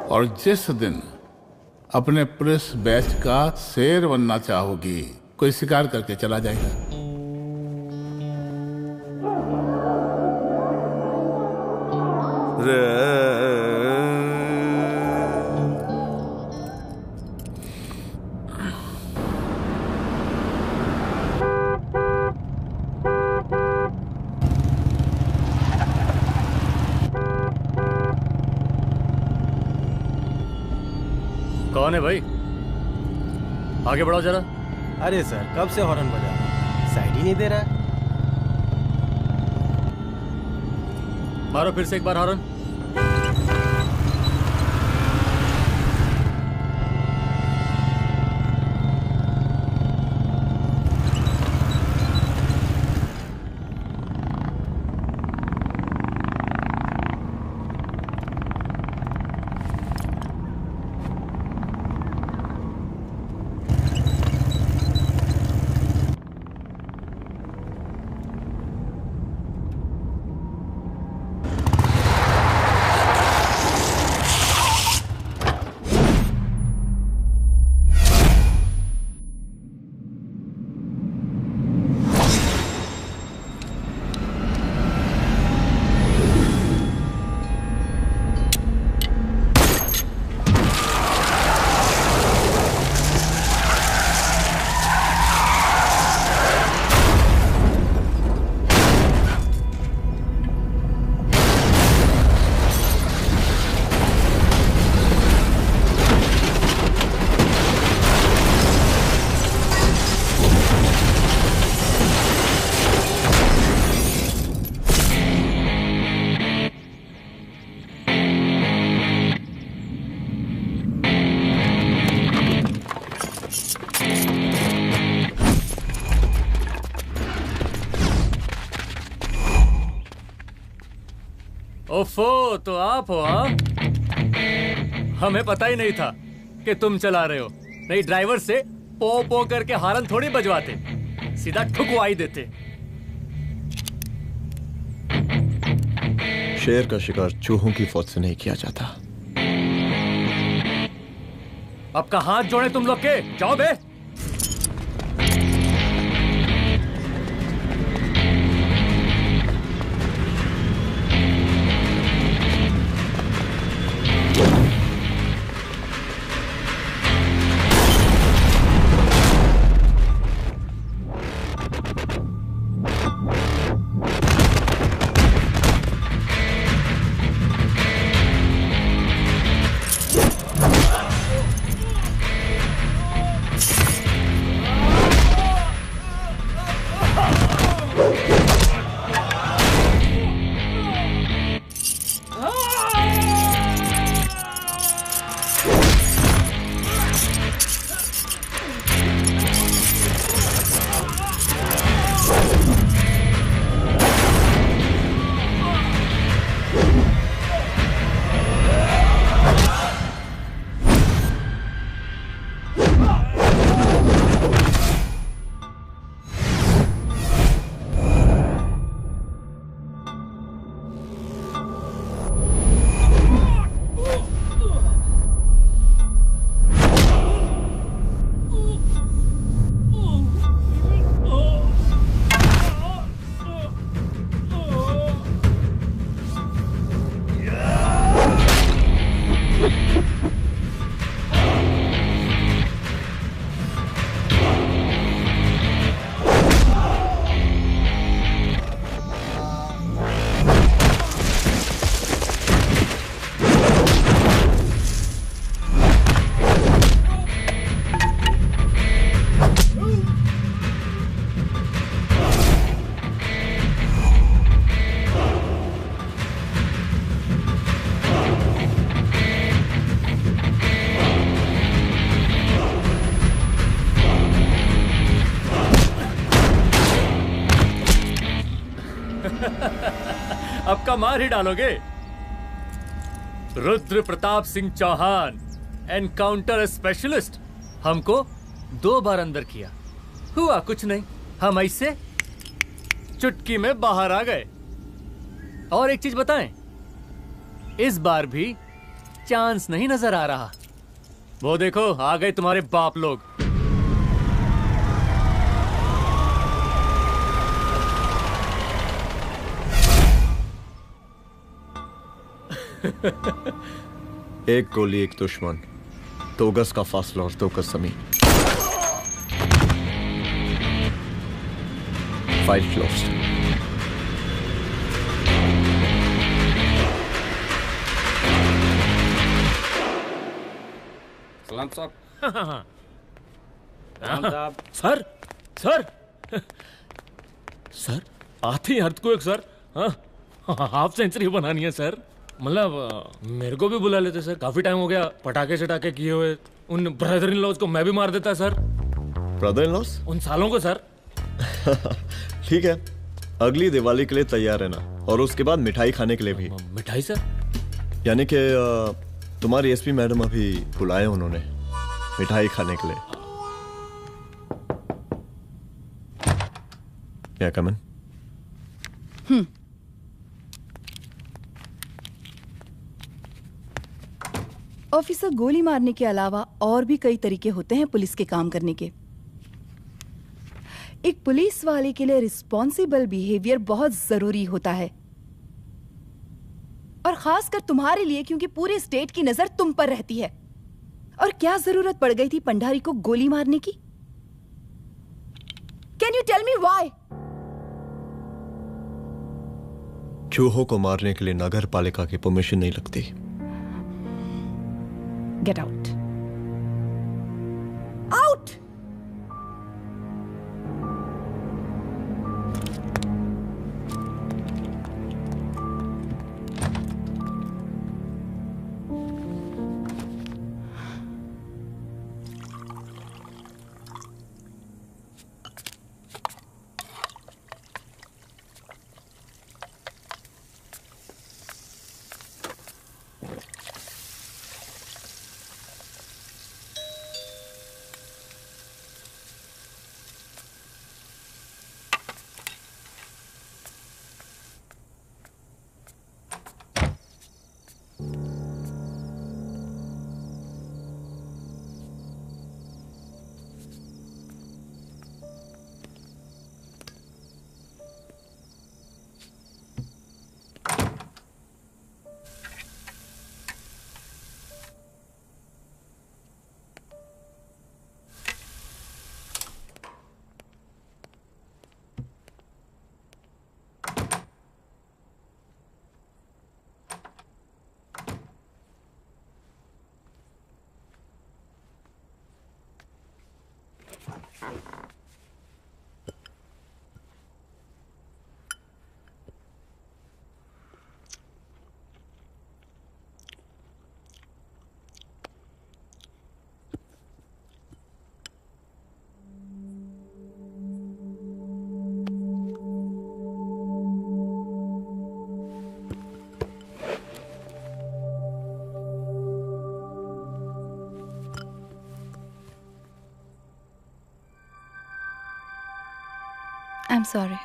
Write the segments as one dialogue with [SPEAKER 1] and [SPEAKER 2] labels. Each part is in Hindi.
[SPEAKER 1] और जिस दिन अपने पुलिस बैच का शेर बनना चाहोगी, कोई शिकार करके चला जाएगा।
[SPEAKER 2] कौन है भाई? आगे बढ़ाओ जरा।
[SPEAKER 3] अरे सर, कब से हॉर्न बजा रहा है, साइड ही नहीं दे रहा है।
[SPEAKER 2] मारो फिर से एक बार हॉर्न। ओफो, तो आप हो? हाँ, हमें पता ही नहीं था कि तुम चला रहे हो। नहीं, ड्राइवर से पो पो करके हॉर्न थोड़ी बजवाते, सीधा ठुकवाई देते।
[SPEAKER 4] शेर का शिकार चूहों की फौज से नहीं किया जाता।
[SPEAKER 2] अब का हाथ जोड़े तुम लोग के, जाओ बे। अब का मार ही डालोगे? रुद्र प्रताप सिंह चौहान, एनकाउंटर स्पेशलिस्ट, हमको 2 बार अंदर किया, हुआ कुछ नहीं। हम ऐसे चुटकी में बाहर आ गए। और एक चीज बताएं, इस बार भी चांस नहीं नजर आ रहा। वो देखो आ गए तुम्हारे बाप लोग।
[SPEAKER 4] एक गोली एक दुश्मन, 2 गज का फासला और 2 गज जमीन। File closed.
[SPEAKER 5] सलाम साहब।
[SPEAKER 6] सर सर सर आते ही अर्थक्वेक सर। हाँ, हाफ सेंचुरी बनानी है सर। मतलब मेरे को भी बुला लेते सर, काफी टाइम हो गया पटाखे चटाखे किए हुए। उन ब्रदर इन लॉज को मैं भी मार देता सर।
[SPEAKER 4] Brother in loss?
[SPEAKER 6] उन सालों को सर।
[SPEAKER 4] ठीक है, अगली दिवाली के लिए तैयार रहना, और उसके बाद मिठाई खाने के लिए भी।
[SPEAKER 6] मिठाई सर?
[SPEAKER 4] यानी कि तुम्हारी एसपी मैडम अभी बुलाए उन्होंने मिठाई खाने के लिए। या कमन।
[SPEAKER 7] ऑफिसर, गोली मारने के अलावा और भी कई तरीके होते हैं पुलिस के काम करने के। एक पुलिस वाले के लिए रिस्पॉन्सिबल बिहेवियर बहुत जरूरी होता है, और खासकर तुम्हारे लिए, क्योंकि पूरे स्टेट की नजर तुम पर रहती है। और क्या जरूरत पड़ गई थी पंडारी को गोली मारने की? Can you tell me why?
[SPEAKER 4] चूहों को मारने के लिए नगर पालिका की परमिशन नहीं लगती।
[SPEAKER 7] Get out. Out! I'm sorry.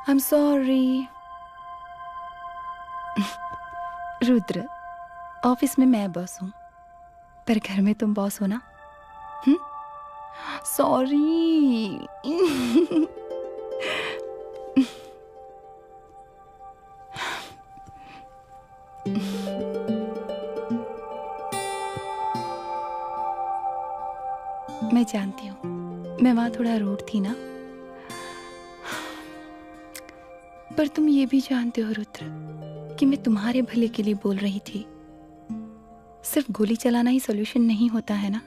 [SPEAKER 7] I'm sorry. Rudra, office में मैं बॉस हूँ, पर घर में तुम बॉस हो ना? सॉरी। मैं जानती हूँ, मैं वहां थोड़ा रूड थी ना, पर तुम ये भी जानते हो रुद्र कि मैं तुम्हारे भले के लिए बोल रही थी। सिर्फ गोली चलाना ही सॉल्यूशन नहीं होता है ना।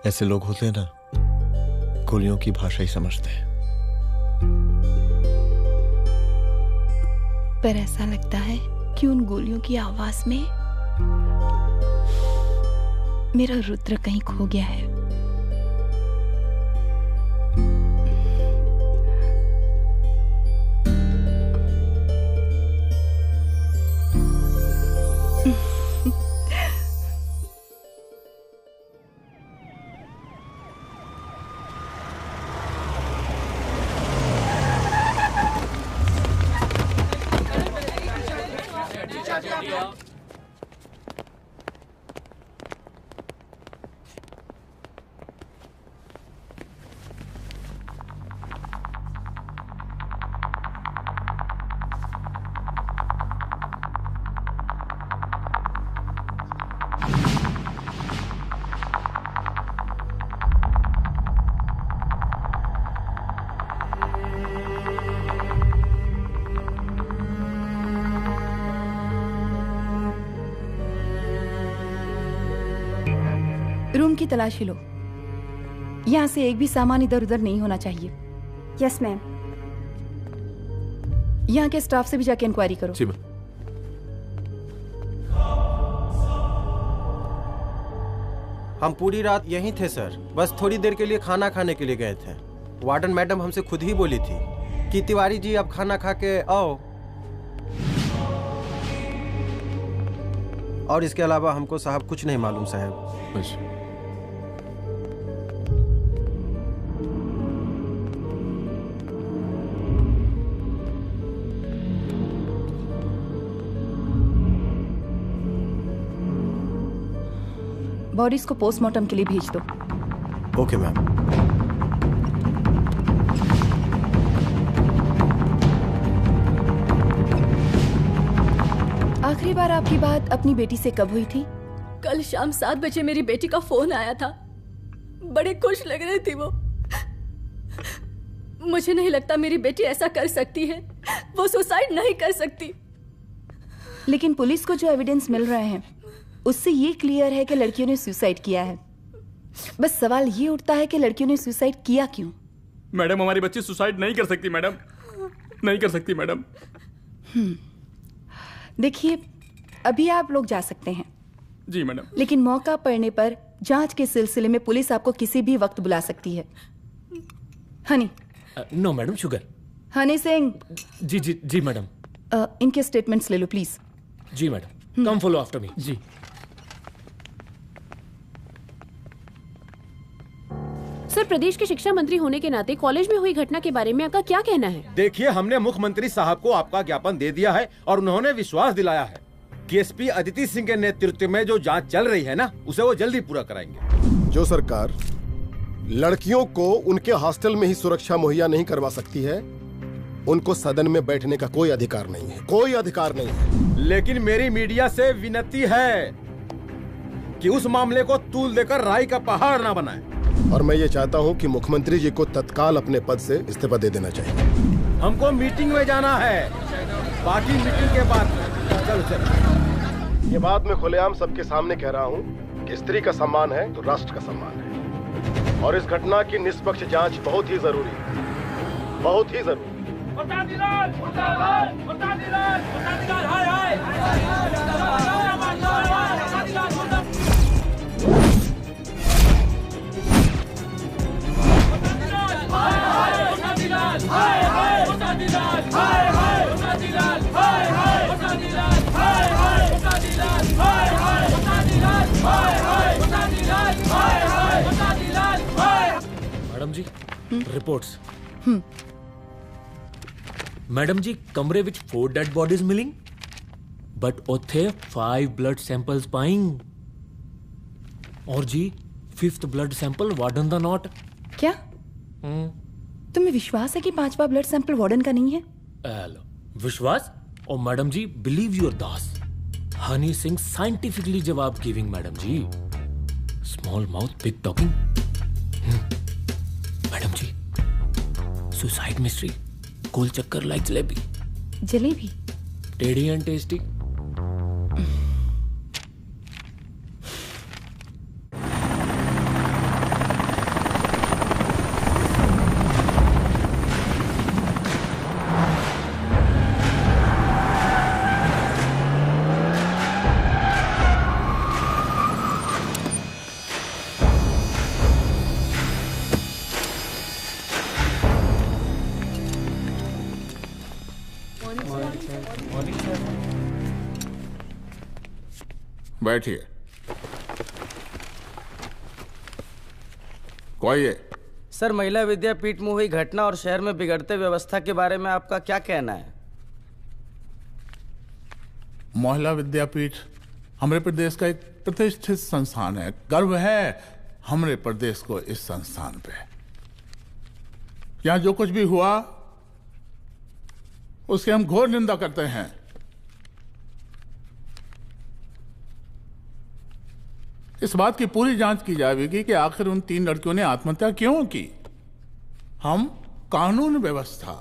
[SPEAKER 4] ऐसे लोग होते हैं ना, गोलियों की भाषा ही समझते हैं।
[SPEAKER 7] पर ऐसा लगता है कि उन गोलियों की आवाज में मेरा रुद्र कहीं खो गया है। रूम की तलाशी लो। यहाँ से एक भी सामान इधर उधर नहीं होना चाहिए।
[SPEAKER 5] Yes ma'am.
[SPEAKER 7] यहाँ के स्टाफ से भी जाके इंक्वायरी करो।
[SPEAKER 8] जी मैम।
[SPEAKER 3] हम पूरी रात यहीं थे सर, बस थोड़ी देर के लिए खाना खाने के लिए गए थे। वार्डन मैडम हमसे खुद ही बोली थी कि तिवारी जी आप खाना खा के आओ, और इसके अलावा हमको साहब कुछ नहीं मालूम साहब।
[SPEAKER 8] अच्छा।
[SPEAKER 7] बॉडीज को पोस्टमार्टम के लिए भेज दो।
[SPEAKER 3] Okay ma'am.
[SPEAKER 7] आखिरी बार आपकी बात अपनी बेटी से कब हुई थी?
[SPEAKER 5] कल शाम 7 बजे मेरी बेटी का फोन आया था। बड़ी खुश लग रही थी वो। मुझे नहीं लगता मेरी बेटी ऐसा कर सकती है। वो सुसाइड नहीं कर सकती।
[SPEAKER 7] लेकिन पुलिस को जो एविडेंस मिल रहे हैं उससे ये क्लियर है कि लड़कियों ने सुसाइड किया है। बस सवाल ये उठता है कि लड़कियों ने सुसाइड किया क्यों?
[SPEAKER 9] मैडम हमारी बच्ची सुसाइड नहीं कर सकती मैडम, नहीं कर सकती मैडम।
[SPEAKER 7] देखिए, अभी आप लोग जा सकते हैं।
[SPEAKER 9] जी मैडम।
[SPEAKER 7] लेकिन मौका पड़ने पर जांच के सिलसिले में पुलिस आपको किसी भी वक्त बुला सकती है। Honey.
[SPEAKER 6] No madam, sugar.
[SPEAKER 7] Honey Singh.
[SPEAKER 6] जी जी जी मैडम।
[SPEAKER 7] इनके स्टेटमेंट्स ले लो प्लीज।
[SPEAKER 6] जी madam. Come follow after me.
[SPEAKER 9] जी।
[SPEAKER 10] सर, प्रदेश के शिक्षा मंत्री होने के नाते कॉलेज में हुई घटना के बारे में आपका क्या कहना है?
[SPEAKER 11] देखिए, हमने मुख्यमंत्री साहब को आपका ज्ञापन दे दिया है और उन्होंने विश्वास दिलाया है कि एसपी अदिति सिंह के नेतृत्व में जो जांच चल रही है ना, उसे वो जल्दी पूरा कराएंगे।
[SPEAKER 12] जो सरकार लड़कियों को उनके हॉस्टल में ही सुरक्षा मुहैया नहीं करवा सकती है, उनको सदन में बैठने का कोई अधिकार नहीं है, कोई अधिकार नहीं है।
[SPEAKER 11] लेकिन मेरी मीडिया से विनती है कि उस मामले को तूल देकर राई का पहाड़ ना बनाए।
[SPEAKER 12] और मैं ये चाहता हूँ कि मुख्यमंत्री जी को तत्काल अपने पद से इस्तीफा दे देना चाहिए।
[SPEAKER 11] हमको मीटिंग में जाना है, बाकी मीटिंग के बाद। चलो चलो।
[SPEAKER 12] ये बात मैं खुलेआम सबके सामने कह रहा हूँ कि स्त्री का सम्मान है तो राष्ट्र का सम्मान है, और इस घटना की निष्पक्ष जांच बहुत ही जरूरी है, बहुत ही जरूरी।
[SPEAKER 6] मैडम जी, रिपोर्ट्स। मैडम जी, कमरे विच 4 डेड बॉडीज मिलिंग, बट उथे 5 ब्लड सैंपल्स पाइंग। और जी 5th ब्लड सैंपल वार्डन दा नॉट।
[SPEAKER 7] क्या तुम्हें विश्वास है कि 5वां ब्लड सैंपल वार्डन का नहीं है?
[SPEAKER 6] विश्वास? और मैडम जी, बिलीव योर दास, हनी सिंह साइंटिफिकली जवाब गिविंग। मैडम जी, small mouth big talking. Madam जी, सुसाइड मिस्ट्री, गोल चक्कर लाइक जलेबी।
[SPEAKER 7] जलेबी
[SPEAKER 6] टेढ़ी एंड टेस्टी।
[SPEAKER 1] बैठिए। कोई है?
[SPEAKER 13] सर, महिला विद्यापीठ में हुई घटना और शहर में बिगड़ते व्यवस्था के बारे में आपका क्या कहना है?
[SPEAKER 1] महिला विद्यापीठ हमारे प्रदेश का एक प्रतिष्ठित संस्थान है। गर्व है हमारे प्रदेश को इस संस्थान पे। यहाँ जो कुछ भी हुआ उसकी हम घोर निंदा करते हैं। इस बात की पूरी जांच की जाएगी कि आखिर उन 3 लड़कियों ने आत्महत्या क्यों की। हम कानून व्यवस्था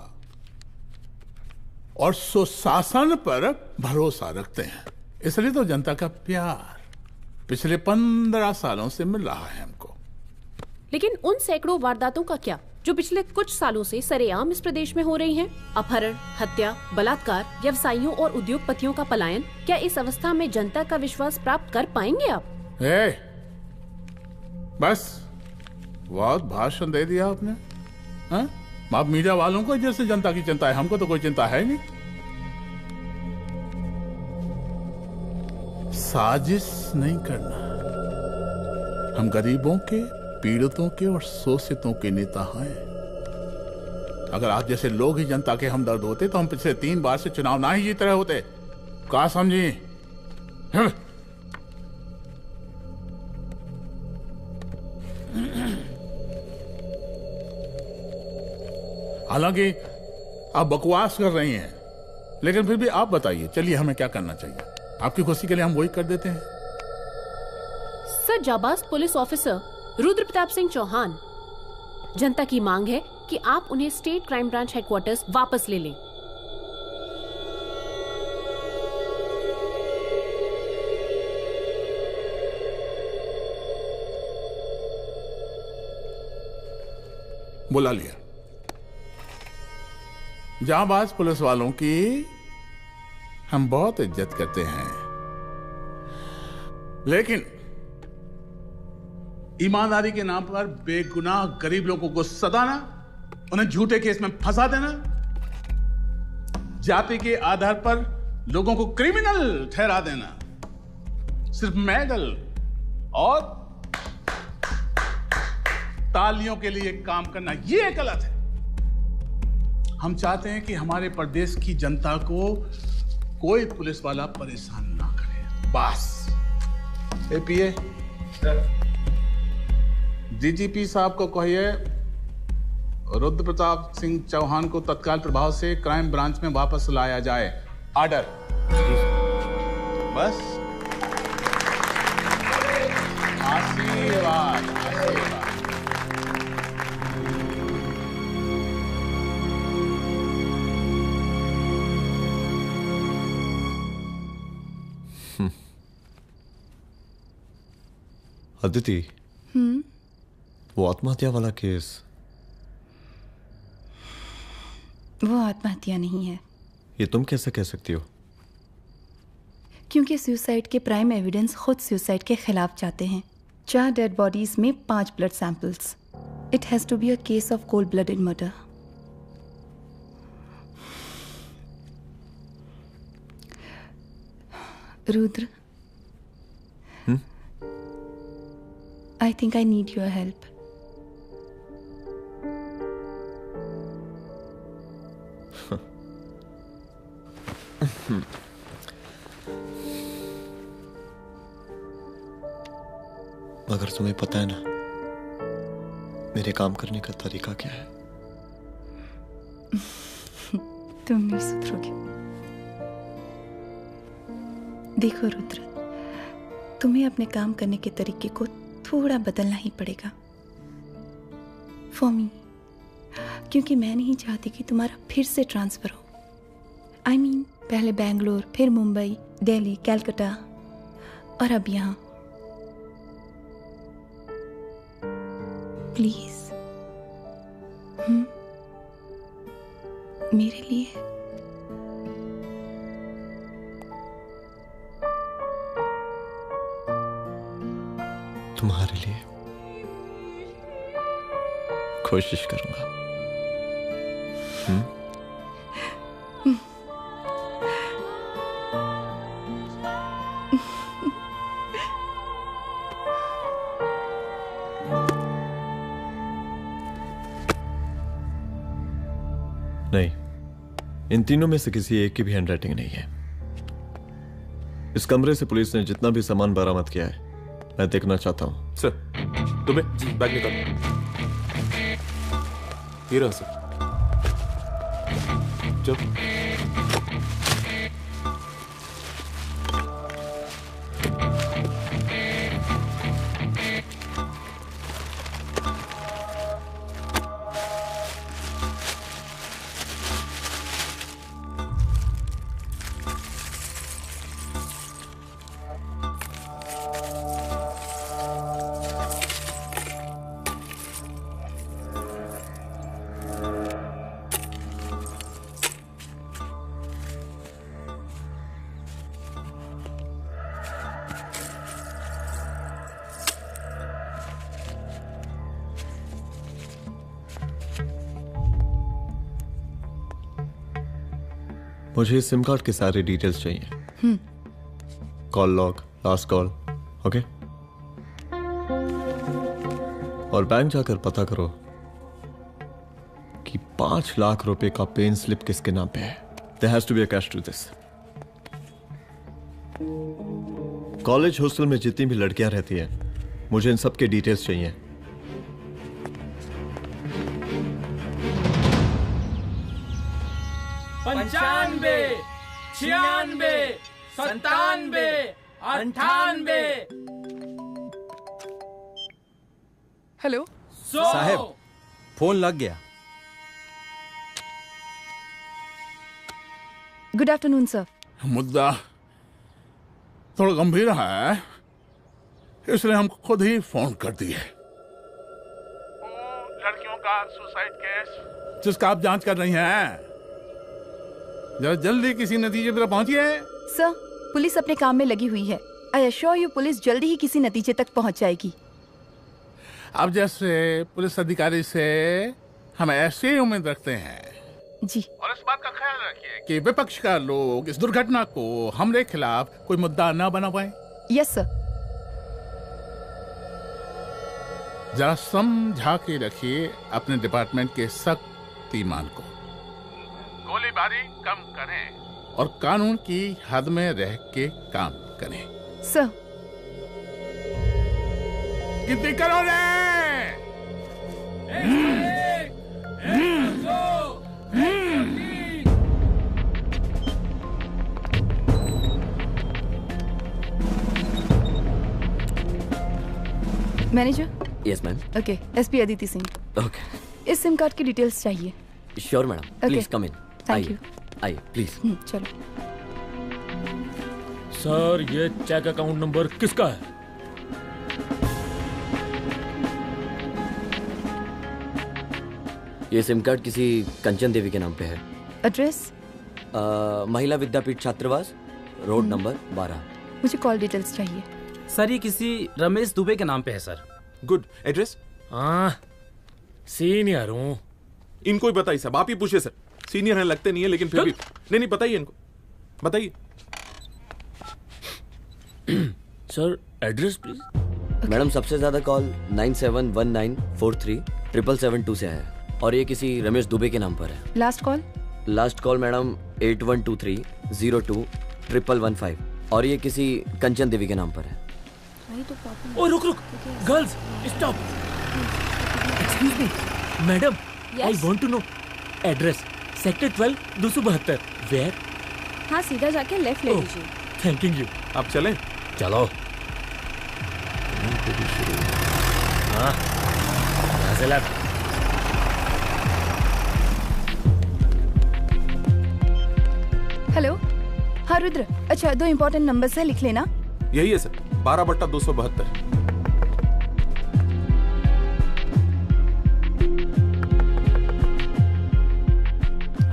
[SPEAKER 1] और सुशासन पर भरोसा रखते हैं, इसलिए तो जनता का प्यार पिछले 15 सालों से मिल रहा है हमको।
[SPEAKER 10] लेकिन उन सैकड़ों वारदातों का क्या जो पिछले कुछ सालों से सरेआम इस प्रदेश में हो रही हैं? अपहरण, हत्या, बलात्कार, व्यवसायियों और उद्योगपतियों का पलायन। क्या इस अवस्था में जनता का विश्वास प्राप्त कर पाएंगे आप?
[SPEAKER 1] बस बहुत भाषण दे दिया आपने। हाँ? आप मीडिया वालों को जैसे जनता की चिंता है, हमको तो कोई चिंता है नहीं। साजिश नहीं करना। हम गरीबों के, पीड़ितों के और शोषितों के नेता हैं। अगर आप जैसे लोग ही जनता के हमदर्द होते तो हम पिछले 3 बार से चुनाव ना ही जीत रहे होते। क्या समझी? हालांकि आप बकवास कर रही हैं, लेकिन फिर भी आप बताइए, चलिए हमें क्या करना चाहिए? आपकी खुशी के लिए हम वही कर देते हैं।
[SPEAKER 10] सर, जाबाज पुलिस ऑफिसर रुद्र प्रताप सिंह चौहान, जनता की मांग है कि आप उन्हें स्टेट क्राइम ब्रांच हेडक्वार्टर्स वापस ले लें।
[SPEAKER 1] बुला लिया। जाबाज पुलिस वालों की हम बहुत इज्जत करते हैं, लेकिन ईमानदारी के नाम पर बेगुनाह गरीब लोगों को सताना, उन्हें झूठे केस में फंसा देना, जाति के आधार पर लोगों को क्रिमिनल ठहरा देना, सिर्फ मेडल और तालियों के लिए काम करना, यह गलत है। हम चाहते हैं कि हमारे प्रदेश की जनता को कोई पुलिस वाला परेशान ना करे, बस। एपीए डीजीपी साहब को कहिए रुद्र प्रताप सिंह चौहान को तत्काल प्रभाव से क्राइम ब्रांच में वापस लाया जाए। ऑर्डर। बस। आशीर्वाद, आशीर्वाद।
[SPEAKER 4] अदिति, वो आत्महत्या वाला केस,
[SPEAKER 7] वो आत्महत्या नहीं है।
[SPEAKER 4] ये तुम कैसे कह सकती हो?
[SPEAKER 7] क्योंकि सुसाइड के प्राइम एविडेंस खुद सुसाइड के खिलाफ जाते हैं। 4 डेड बॉडीज में 5 blood samples. It has to be a case of cold blooded murder. Rudra, I think I need your help.
[SPEAKER 4] मगर तुम्हें पता है ना मेरे काम करने का तरीका क्या है?
[SPEAKER 7] तुम नहीं सुधरोगे। देखो रुद्र, तुम्हें अपने काम करने के तरीके को थोड़ा बदलना ही पड़ेगा फॉर मी, क्योंकि मैं नहीं चाहती कि तुम्हारा फिर से ट्रांसफर हो। I mean, पहले बेंगलोर, फिर मुंबई, दिल्ली, कलकत्ता और अब यहाँ। प्लीज मेरे लिए।
[SPEAKER 4] तुम्हारे लिए कोशिश करूंगा। नहीं, इन तीनों में से किसी एक की भी हैंडराइटिंग नहीं है। इस कमरे से पुलिस ने जितना भी सामान बरामद किया है मैं देखना चाहता हूं।
[SPEAKER 9] सर, तुम्हें बैग निकाल। ये रहा सर। जब
[SPEAKER 4] मुझे इस सिम कार्ड के सारे डिटेल्स चाहिए। Call log, last call, okay? और बैंक जाकर पता करो कि 5 लाख रुपए का पेन स्लिप किसके नाम पे है। There has to be a cash to this. College hostel में जितनी भी लड़कियां रहती हैं, मुझे इन सब के डिटेल्स चाहिए।
[SPEAKER 6] पंचानबे, 96, 97, 98।
[SPEAKER 8] हेलो
[SPEAKER 11] साहब, फोन लग गया।
[SPEAKER 8] Good afternoon sir.
[SPEAKER 1] मुद्दा थोड़ा गंभीर है, इसलिए हम खुद ही फोन कर दिए। लड़कियों का सुसाइड केस जिसका आप जांच कर रही हैं, जरा जल्दी किसी नतीजे पर पहुंचिए।
[SPEAKER 8] सर, पुलिस अपने काम में लगी हुई है। आई एश्योर यू, पुलिस जल्दी ही किसी नतीजे तक पहुंच जाएगी।
[SPEAKER 1] अब जैसे पुलिस अधिकारी से हम ऐसे ही उम्मीद रखते हैं
[SPEAKER 8] जी।
[SPEAKER 1] और इस बात का ख्याल रखिए कि विपक्ष का लोग इस दुर्घटना को हमरे खिलाफ कोई मुद्दा न बना पाए।
[SPEAKER 8] Yes sir.
[SPEAKER 1] जरा समझा के रखिए अपने डिपार्टमेंट के शक्तिमान को। गोलीबारी कम करें और कानून की हद में रह के काम करें।
[SPEAKER 8] सर।
[SPEAKER 1] कितनी करोगे?
[SPEAKER 8] Manager.
[SPEAKER 14] Yes ma'am.
[SPEAKER 8] Okay, SP Aditi Singh.
[SPEAKER 14] Okay.
[SPEAKER 8] इस सिम कार्ड की डिटेल्स चाहिए।
[SPEAKER 14] Sure madam, please come in.
[SPEAKER 8] Thank you.
[SPEAKER 14] आइए प्लीज।
[SPEAKER 8] चलो।
[SPEAKER 6] सर, ये चेक अकाउंट नंबर किसका है?
[SPEAKER 14] ये सिम कार्ड किसी कंचन देवी के नाम पे है।
[SPEAKER 8] एड्रेस?
[SPEAKER 14] महिला विद्यापीठ छात्रावास, रोड नंबर 12।
[SPEAKER 8] मुझे कॉल डिटेल्स चाहिए।
[SPEAKER 15] सर, ये किसी रमेश दुबे के नाम पे है सर।
[SPEAKER 9] गुड। एड्रेस?
[SPEAKER 6] हाँ, सीनियर हूँ।
[SPEAKER 9] इनको ही बताइए साहब, आप ही पूछे सर। सीनियर हैं लगते नहीं है, लेकिन फिर भी नहीं बताइए इनको, बताइए।
[SPEAKER 6] Sir, address please.
[SPEAKER 14] मैडम, सबसे ज्यादा कॉल 9719437772 से है और ये किसी रमेश दुबे के नाम पर है।
[SPEAKER 8] Last call?
[SPEAKER 14] Last call madam 8123021115 और ये किसी कंचन देवी के नाम पर है।
[SPEAKER 6] ओ रुक, girls stop. Excuse me madam, I want to know address. Sector 12 272। Where?
[SPEAKER 5] हाँ, सीधा जाके लेफ्ट ले लीजिए।
[SPEAKER 6] Thank you.
[SPEAKER 9] आप चलें?
[SPEAKER 6] चलो। हाँ, यहाँ से लेफ्ट।
[SPEAKER 8] हेलो। हाँ रुद्र, अच्छा 2 इम्पोर्टेंट नंबर्स है, लिख लेना।
[SPEAKER 9] यही है सर, 12/272।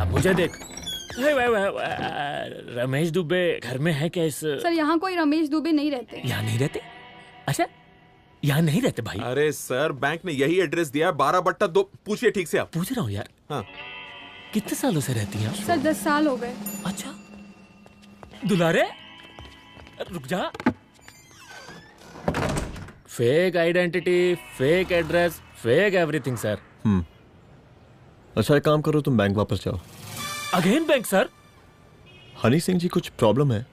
[SPEAKER 6] अब मुझे देख। रमेश दुबे घर में है क्या? इस
[SPEAKER 5] सर, यहाँ कोई रमेश दुबे नहीं रहते।
[SPEAKER 6] यहाँ नहीं रहते? अच्छा, यहाँ नहीं रहते भाई।
[SPEAKER 9] अरे सर, बैंक ने यही एड्रेस दिया है, 12/2। पूछिए ठीक से आप।
[SPEAKER 6] पूछ रहा हूँ यार।
[SPEAKER 9] हाँ।
[SPEAKER 11] कितने सालों से रहती हैं आप?
[SPEAKER 5] सर 10 साल हो गए।
[SPEAKER 11] अच्छा दुलारे रुक जा।
[SPEAKER 6] Fake identity, fake address, fake everything sir.
[SPEAKER 4] अच्छा एक काम करो, तुम बैंक वापस जाओ।
[SPEAKER 11] Again bank sir?
[SPEAKER 4] Honey Singh ji कुछ प्रॉब्लम है?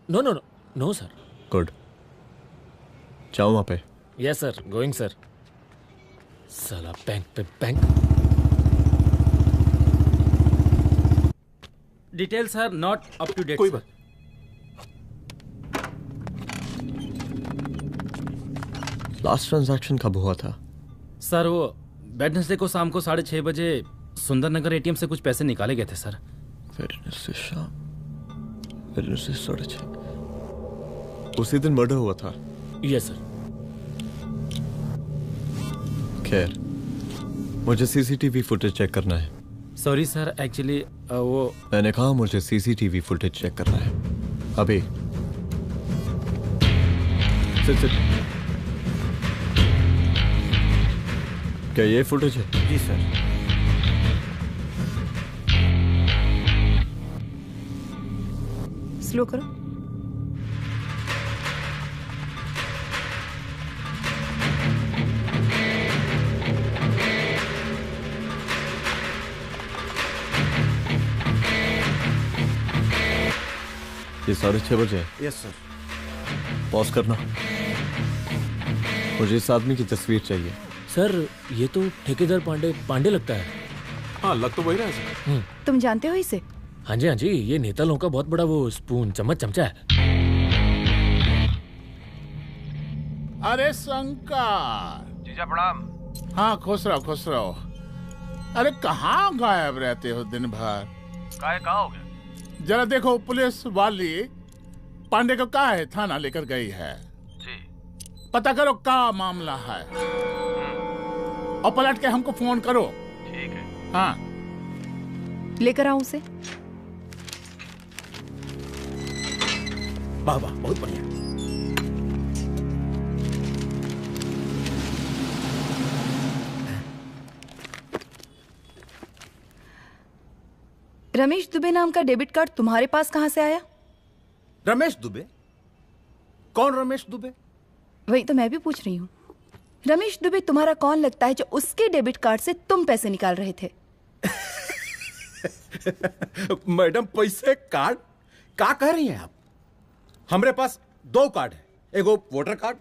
[SPEAKER 6] No no no no sir.
[SPEAKER 4] Good, जाओ वहां पे।
[SPEAKER 6] Yes sir, going sir. साला बैंक पे bank.
[SPEAKER 15] Details are not up to date.
[SPEAKER 9] कोई बात।
[SPEAKER 4] लास्ट ट्रांजैक्शन कब हुआ था?
[SPEAKER 15] सर वो वेडनेसडे को शाम को 6:30 बजे सुंदरनगर एटीएम से कुछ पैसे निकाले गए थे सर।
[SPEAKER 4] वेडनेसडे शाम, वेडनेसडे 6:30, उसी दिन मर्डर हुआ था?
[SPEAKER 6] Yes sir.
[SPEAKER 4] खैर, मुझे सीसीटीवी फुटेज चेक करना है।
[SPEAKER 15] सॉरी सर, एक्चुअली वो
[SPEAKER 4] मैंने कहा मुझे सीसीटीवी फुटेज चेक करना है अभी। सिट। क्या ये फुटेज है?
[SPEAKER 3] जी सर।
[SPEAKER 8] स्लो करो।
[SPEAKER 4] ये 6:30 बजे।
[SPEAKER 3] Yes sir.
[SPEAKER 4] पॉज करना। मुझे इस आदमी की तस्वीर चाहिए।
[SPEAKER 6] सर ये तो ठेकेदार पांडे लगता है।
[SPEAKER 9] हाँ लग तो वही रहा है सर।
[SPEAKER 8] तुम जानते हो इसे?
[SPEAKER 6] हाँ जी, ये नेता लोगों का बहुत बड़ा वो स्पून चमचा है।
[SPEAKER 1] अरे शंकर।
[SPEAKER 16] जीजा प्रणाम।
[SPEAKER 1] हाँ खुश रहो। अरे कहाँ गायब रहते हो दिन भर?
[SPEAKER 16] कहाँ हो गया?
[SPEAKER 1] जरा देखो, पुलिस वाली पांडे को कहा है थाना लेकर गई है।
[SPEAKER 16] जी।
[SPEAKER 1] पता करो क्या मामला है और पलट के हमको फोन करो।
[SPEAKER 16] ठीक है।
[SPEAKER 1] हाँ
[SPEAKER 8] लेकर आऊं उसे?
[SPEAKER 11] वाह वाह, बहुत बढ़िया।
[SPEAKER 8] रमेश दुबे नाम का डेबिट कार्ड तुम्हारे पास कहां से आया?
[SPEAKER 11] रमेश दुबे? कौन रमेश दुबे?
[SPEAKER 8] वही तो मैं भी पूछ रही हूँ। रमेश दुबे तुम्हारा कौन लगता है जो उसके डेबिट कार्ड से तुम पैसे निकाल रहे थे?
[SPEAKER 11] मैडम पैसे कार्ड क्या कह रही हैं आप? हमारे पास 2 कार्ड है, एक वोटर कार्ड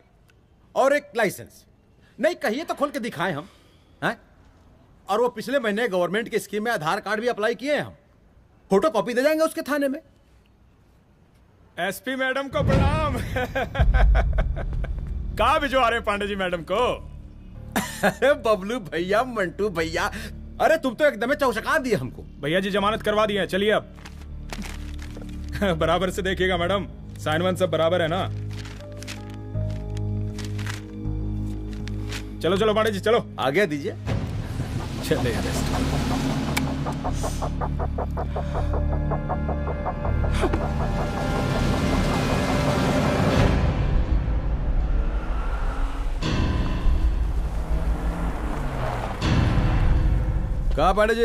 [SPEAKER 11] और एक लाइसेंस। नहीं कहिए तो खोल के दिखाएं हम हैं? और वो पिछले महीने गवर्नमेंट की स्कीम में आधार कार्ड भी अप्लाई किए हैं हम। फोटो कॉपी दे जाएंगे उसके थाने में।
[SPEAKER 17] एसपी मैडम को प्रणाम। कहाँ भिजवा रहे पांडे जी मैडम को?
[SPEAKER 11] अरे बबलू भैया, मंटू भैया, अरे तुम तो एकदम चौचका दिए हमको।
[SPEAKER 17] भैया जी जमानत करवा दिए हैं, चलिए अब। बराबर से देखिएगा मैडम, साइन वन सब बराबर है ना? चलो पांडे जी चलो
[SPEAKER 11] आगे दीजिए।
[SPEAKER 17] चले
[SPEAKER 11] कहा पांडे जी?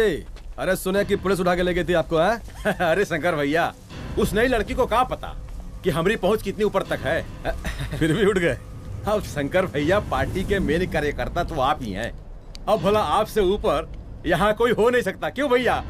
[SPEAKER 11] अरे सुने कि पुलिस उठा के ले गई थी आपको है? अरे शंकर भैया, उस नई लड़की को क्या पता कि हमारी पहुंच कितनी ऊपर तक है। फिर भी उठ गए। अब शंकर भैया पार्टी के मेन कार्यकर्ता तो आप ही हैं। अब भला आपसे ऊपर यहाँ कोई हो नहीं सकता, क्यों भैया?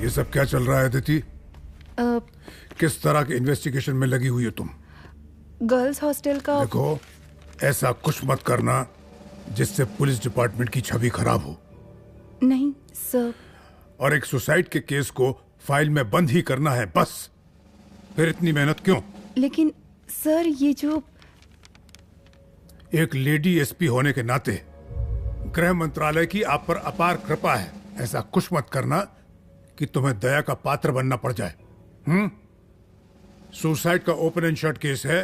[SPEAKER 18] ये सब क्या चल रहा है अदिति? किस तरह के इन्वेस्टिगेशन में लगी हुई हो तुम?
[SPEAKER 8] गर्ल्स हॉस्टल का।
[SPEAKER 18] देखो, ऐसा कुछ मत करना जिससे पुलिस डिपार्टमेंट की छवि खराब हो।
[SPEAKER 8] नहीं सर।
[SPEAKER 18] और एक सुसाइड के केस को फाइल में बंद ही करना है बस। फिर इतनी मेहनत क्यों?
[SPEAKER 8] लेकिन सर ये जो
[SPEAKER 18] एक लेडी एसपी होने के नाते गृह मंत्रालय की आप पर अपार कृपा है। ऐसा कुछ मत करना कि तुम्हें दया का पात्र बनना पड़ जाए। सुसाइड का ओपन एंड शट केस है।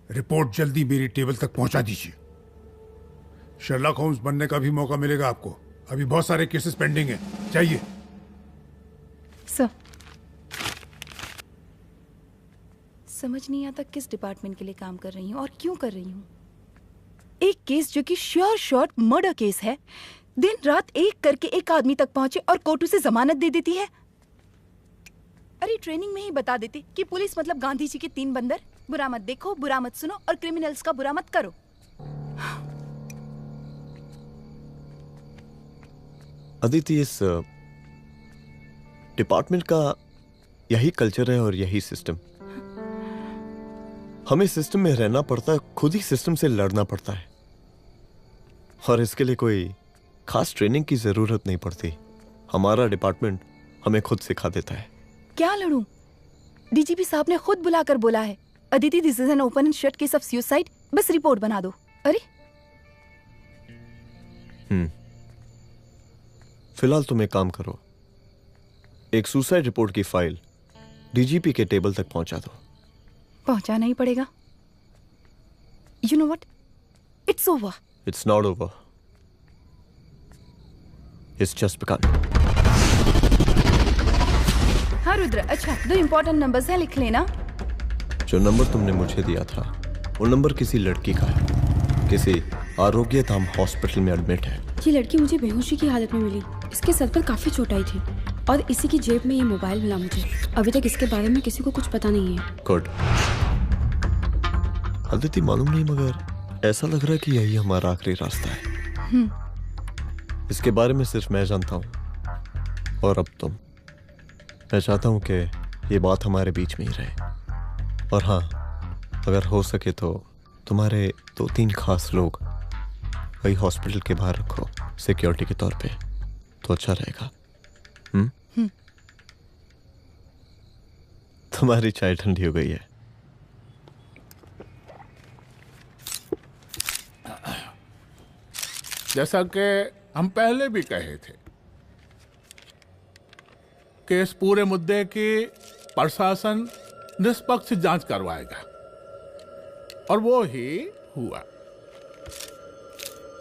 [SPEAKER 18] रिपोर्ट जल्दी मेरी टेबल तक पहुंचा दीजिए। शर्लॉक होम्स बनने का भी मौका मिलेगा आपको। अभी बहुत सारे केसेस पेंडिंग हैं। चाहिए
[SPEAKER 8] सर। समझ नहीं आता किस डिपार्टमेंट के लिए काम कर रही हूँ और क्यों कर रही हूँ। एक केस जो कि श्योर शॉट मर्डर केस है, दिन रात एक करके एक आदमी तक पहुंचे और कोर्ट उसे जमानत दे देती है। अरे ट्रेनिंग में ही बता देती कि पुलिस मतलब गांधी जी के 3 बंदर, बुरा मत देखो, बुरा मत सुनो और क्रिमिनल्स का बुरा मत करो।
[SPEAKER 4] अदिति, इस डिपार्टमेंट का यही कल्चर है और यही सिस्टम। हमें सिस्टम में रहना पड़ता है, खुद ही सिस्टम से लड़ना पड़ता है, और इसके लिए कोई खास ट्रेनिंग की जरूरत नहीं पड़ती। हमारा डिपार्टमेंट हमें खुद सिखा देता है।
[SPEAKER 8] क्या लड़ूं? डीजीपी साहब ने खुद बुलाकर बोला है, Aditi this is an open and shut case of suicide, बस रिपोर्ट बना दो। अरे
[SPEAKER 4] फिलहाल तुम एक काम करो, एक सुसाइड रिपोर्ट की फाइल डीजीपी के टेबल तक पहुंचा दो।
[SPEAKER 8] पहुंचाना ही पड़ेगा। You know what, it's over.
[SPEAKER 4] It's not over. It's just begun.
[SPEAKER 8] हाँ रुद्र, अच्छा 2 इम्पोर्टेंट नंबर्स हैं, लिख लेना।
[SPEAKER 4] जो नंबर तुमने मुझे दिया था वो नंबर किसी लड़की का है, किसी आरोग्य धाम हॉस्पिटल में एडमिट है।
[SPEAKER 19] ये लड़की मुझे बेहोशी की हालत में मिली। इसके सर पर काफी चोट आई थी और इसी की जेब में ये मोबाइल मिला मुझे। अभी तक इसके बारे में किसी को कुछ पता नहीं है।
[SPEAKER 4] गुड। अदिति मालूम नहीं, मगर ऐसा लग रहा है कि यही हमारा आखिरी रास्ता है। इसके बारे में सिर्फ मैं जानता हूँ और अब तुम। मैं चाहता हूँ कि ये बात हमारे बीच में ही रहे। और हाँ, अगर हो सके तो तुम्हारे 2-3 खास लोग वही हॉस्पिटल के बाहर रखो सिक्योरिटी के तौर पे, तो अच्छा रहेगा। तुम्हारी चाय ठंडी हो गई है।
[SPEAKER 1] जैसा कि हम पहले भी कहे थे कि इस पूरे मुद्दे की प्रशासन निष्पक्ष जांच करवाएगा, और वो ही हुआ।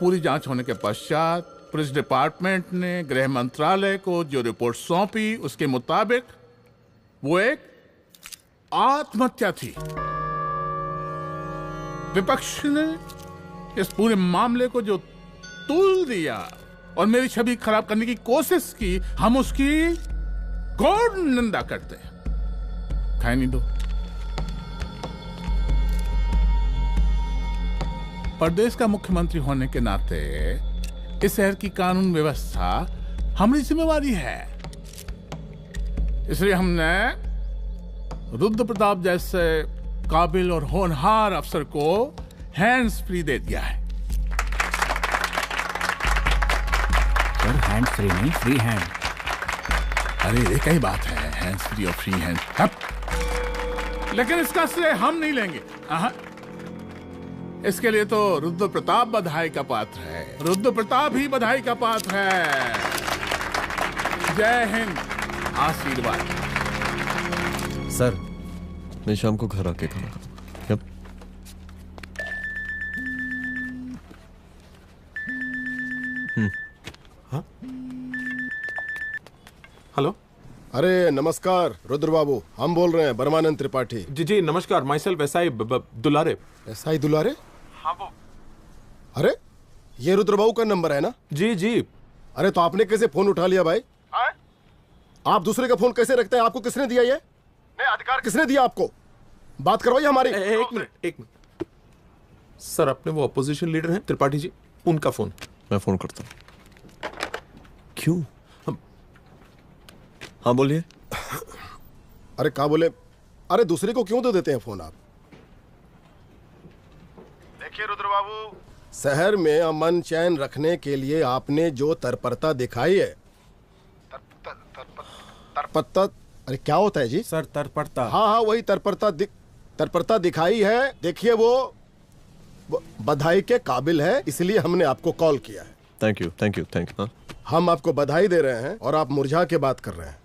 [SPEAKER 1] पूरी जांच होने के पश्चात पुलिस डिपार्टमेंट ने गृह मंत्रालय को जो रिपोर्ट सौंपी उसके मुताबिक वो एक आत्महत्या थी। विपक्ष ने इस पूरे मामले को जो तुल दिया और मेरी छवि खराब करने की कोशिश की, हम उसकी घोर निंदा करते हैं। खाए नहीं दो। प्रदेश का मुख्यमंत्री होने के नाते इस शहर की कानून व्यवस्था हमारी जिम्मेवारी है। इसलिए हमने रुद्र प्रताप जैसे काबिल और होनहार अफसर को हैंड्स फ्री दे दिया है।
[SPEAKER 20] सर हैंड्स फ्री नहीं, फ्री हैंड।
[SPEAKER 1] अरे एक ही बात है, हैंड्स फ्री और फ्री हैंड। लेकिन इसका श्रेय हम नहीं लेंगे। इसके लिए तो रुद्र प्रताप बधाई का पात्र है। रुद्र प्रताप ही बधाई का पात्र है। जय हिंद। आशीर्वाद।
[SPEAKER 4] सर मैं शाम को घर आके खाना खाऊंगा।
[SPEAKER 9] हाँ? हेलो।
[SPEAKER 12] अरे नमस्कार रुद्र बाबू, हम बोल रहे हैं ब्रह्मानंद त्रिपाठी।
[SPEAKER 9] जी जी नमस्कार। My self SI Dulare.
[SPEAKER 12] SI दुलारे?
[SPEAKER 16] हाँ वो।
[SPEAKER 12] अरे ये रुद्र बाबू का नंबर है ना?
[SPEAKER 9] जी जी।
[SPEAKER 12] अरे तो आपने कैसे फोन उठा लिया भाई? आप दूसरे का फोन कैसे रखते हैं? आपको किसने दिया ये? नहीं, अधिकार किसने दिया आपको? बात करवाइए हमारी।
[SPEAKER 9] एक मिनट। सर अपने वो अपोजिशन लीडर हैं त्रिपाठी जी, उनका फोन।
[SPEAKER 4] मैं फोन करता हूँ। क्यों? हाँ बोलिए।
[SPEAKER 12] अरे क्या बोले? अरे दूसरे को क्यों दे देते हैं फोन आप? देखिए रुद्र बाबू, शहर में अमन चैन रखने के लिए आपने जो तत्परता दिखाई है। तत्परता? अरे क्या होता है जी?
[SPEAKER 3] सर तत्परता।
[SPEAKER 12] हाँ वही तत्परता दिखाई है। देखिए वो बधाई के काबिल है, इसलिए हमने आपको कॉल किया है।
[SPEAKER 4] Thank you.
[SPEAKER 12] हम आपको बधाई दे रहे हैं और आप मुरझा के बात कर रहे हैं।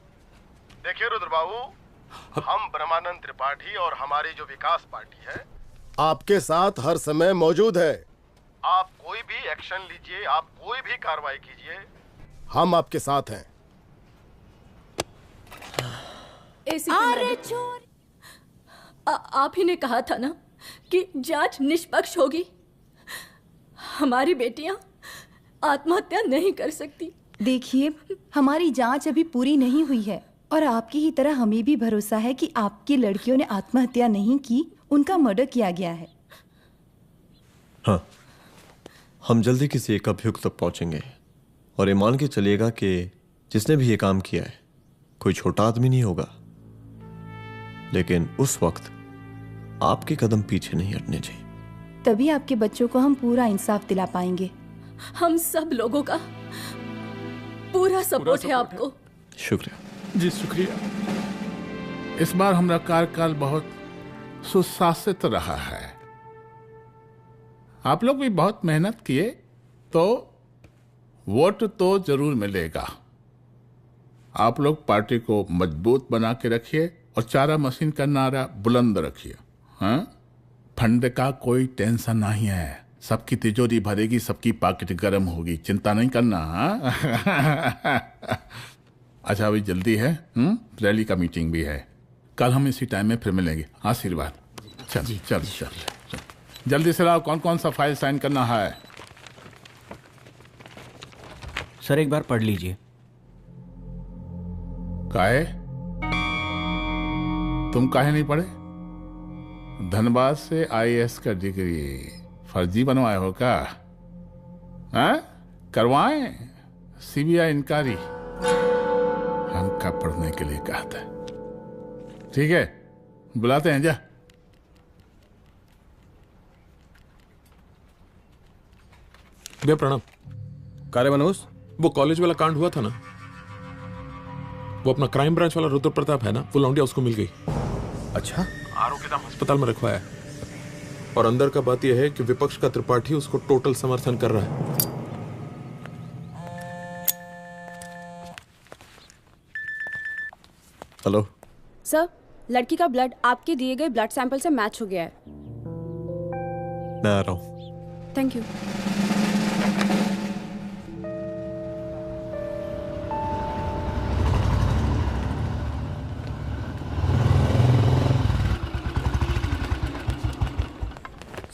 [SPEAKER 12] देखिए रुद्र बाबू, हम ब्रह्मानंद त्रिपाठी और हमारी जो विकास पार्टी है आपके साथ हर समय मौजूद है। आप कोई भी एक्शन लीजिए, आप कोई भी कार्रवाई कीजिए, हम आपके साथ हैं।
[SPEAKER 5] अरे चोर, आप ही ने कहा था ना कि जांच निष्पक्ष होगी। हमारी बेटियां आत्महत्या नहीं कर सकती।
[SPEAKER 8] देखिए, हमारी जांच अभी पूरी नहीं हुई है और आपकी ही तरह हमें भी भरोसा है कि आपकी लड़कियों ने आत्महत्या नहीं की, उनका मर्डर किया गया है।
[SPEAKER 4] हाँ, हम जल्दी किसी एक अभियुक्त तक पहुंचेंगे और ये मान के चलिएगा कि जिसने भी ये काम किया है कोई छोटा आदमी नहीं होगा, लेकिन उस वक्त आपके कदम पीछे नहीं हटने चाहिए।
[SPEAKER 8] तभी आपके बच्चों को हम पूरा इंसाफ दिला पाएंगे।
[SPEAKER 5] हम सब लोगों का पूरा सपोर्ट है आपको।
[SPEAKER 4] शुक्रिया
[SPEAKER 1] जी, शुक्रिया। इस बार हमारा कार्यकाल बहुत सुशासित रहा है। आप लोग भी बहुत मेहनत किए तो वोट तो जरूर मिलेगा। आप लोग पार्टी को मजबूत बना के रखिए और चारा मशीन का नारा बुलंद रखिए। हाँ, फंड का कोई टेंशन नहीं है, सबकी तिजोरी भरेगी, सबकी पॉकेट गर्म होगी, चिंता नहीं करना। हाँ? अच्छा अभी जल्दी है, रैली का मीटिंग भी है, कल हम इसी टाइम में फिर मिलेंगे। आशीर्वाद। चल चल चल चल जल्दी से लाओ, कौन कौन सा फाइल साइन करना है।
[SPEAKER 20] सर एक बार पढ़ लीजिए।
[SPEAKER 1] काहे? तुम काहे नहीं पढ़े? धनबाद से आईएएस का डिग्री फर्जी बनवाए हो क्या? हाँ? करवाएं सीबीआई इंक्वायरी। हमका पढ़ने के लिए कहा था। ठीक है, बुलाते हैं। जा
[SPEAKER 9] भैया प्रणाम।
[SPEAKER 11] कार्य मनोज,
[SPEAKER 9] वो कॉलेज वाला कांड हुआ था ना, वो अपना क्राइम ब्रांच वाला रुद्र प्रताप है ना, वो लौंडिया उसको मिल गई।
[SPEAKER 11] अच्छा?
[SPEAKER 9] आरोपी नाम अस्पताल में रखवाया है, और अंदर का बात यह है कि विपक्ष का त्रिपाठी उसको टोटल समर्थन कर रहा है।
[SPEAKER 4] हेलो
[SPEAKER 19] सर, लड़की का ब्लड आपके दिए गए ब्लड सैंपल से मैच हो गया है।
[SPEAKER 4] मैं आ रहा हूँ।
[SPEAKER 19] Thank you.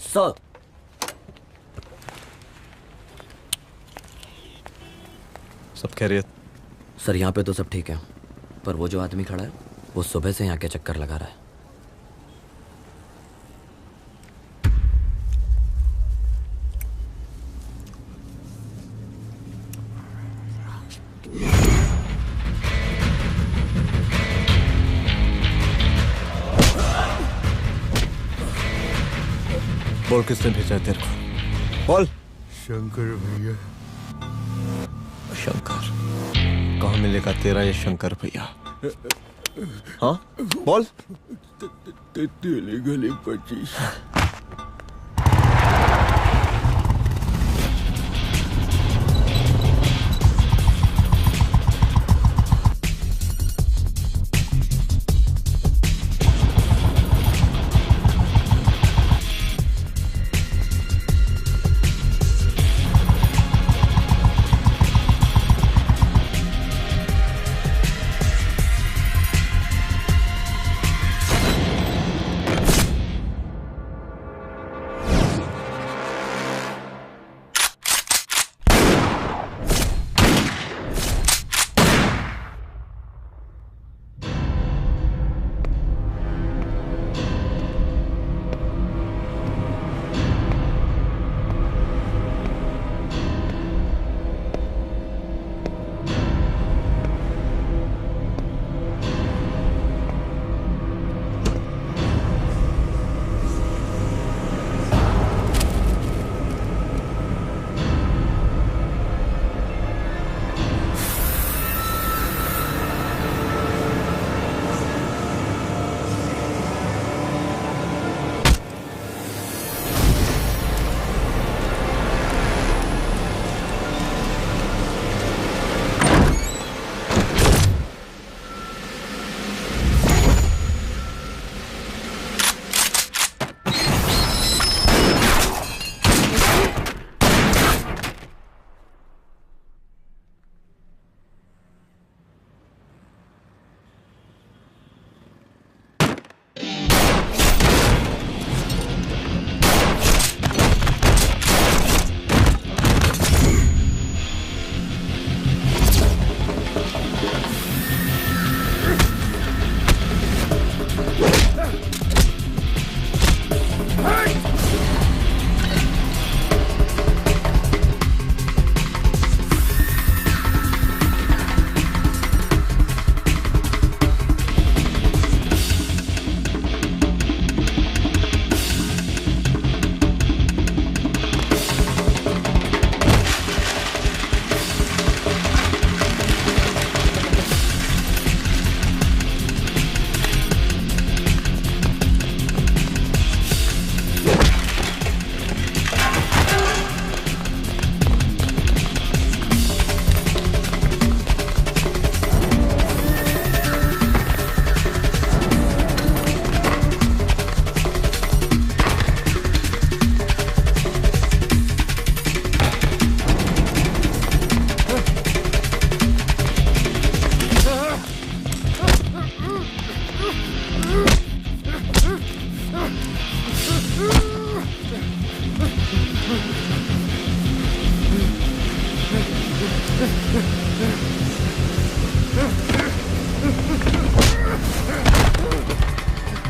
[SPEAKER 14] सर,
[SPEAKER 4] सब खैरियत?
[SPEAKER 14] सर यहाँ पे तो सब ठीक है, पर वो जो आदमी खड़ा है वो सुबह से यहाँ के चक्कर लगा रहा है।
[SPEAKER 4] बोल किसने भेजा है तेरे को? बोल।
[SPEAKER 18] शंकर भैया।
[SPEAKER 4] शंकर? कहाँ मिलेगा तेरा ये शंकर भैया? हाँ बोल।
[SPEAKER 18] गली 25।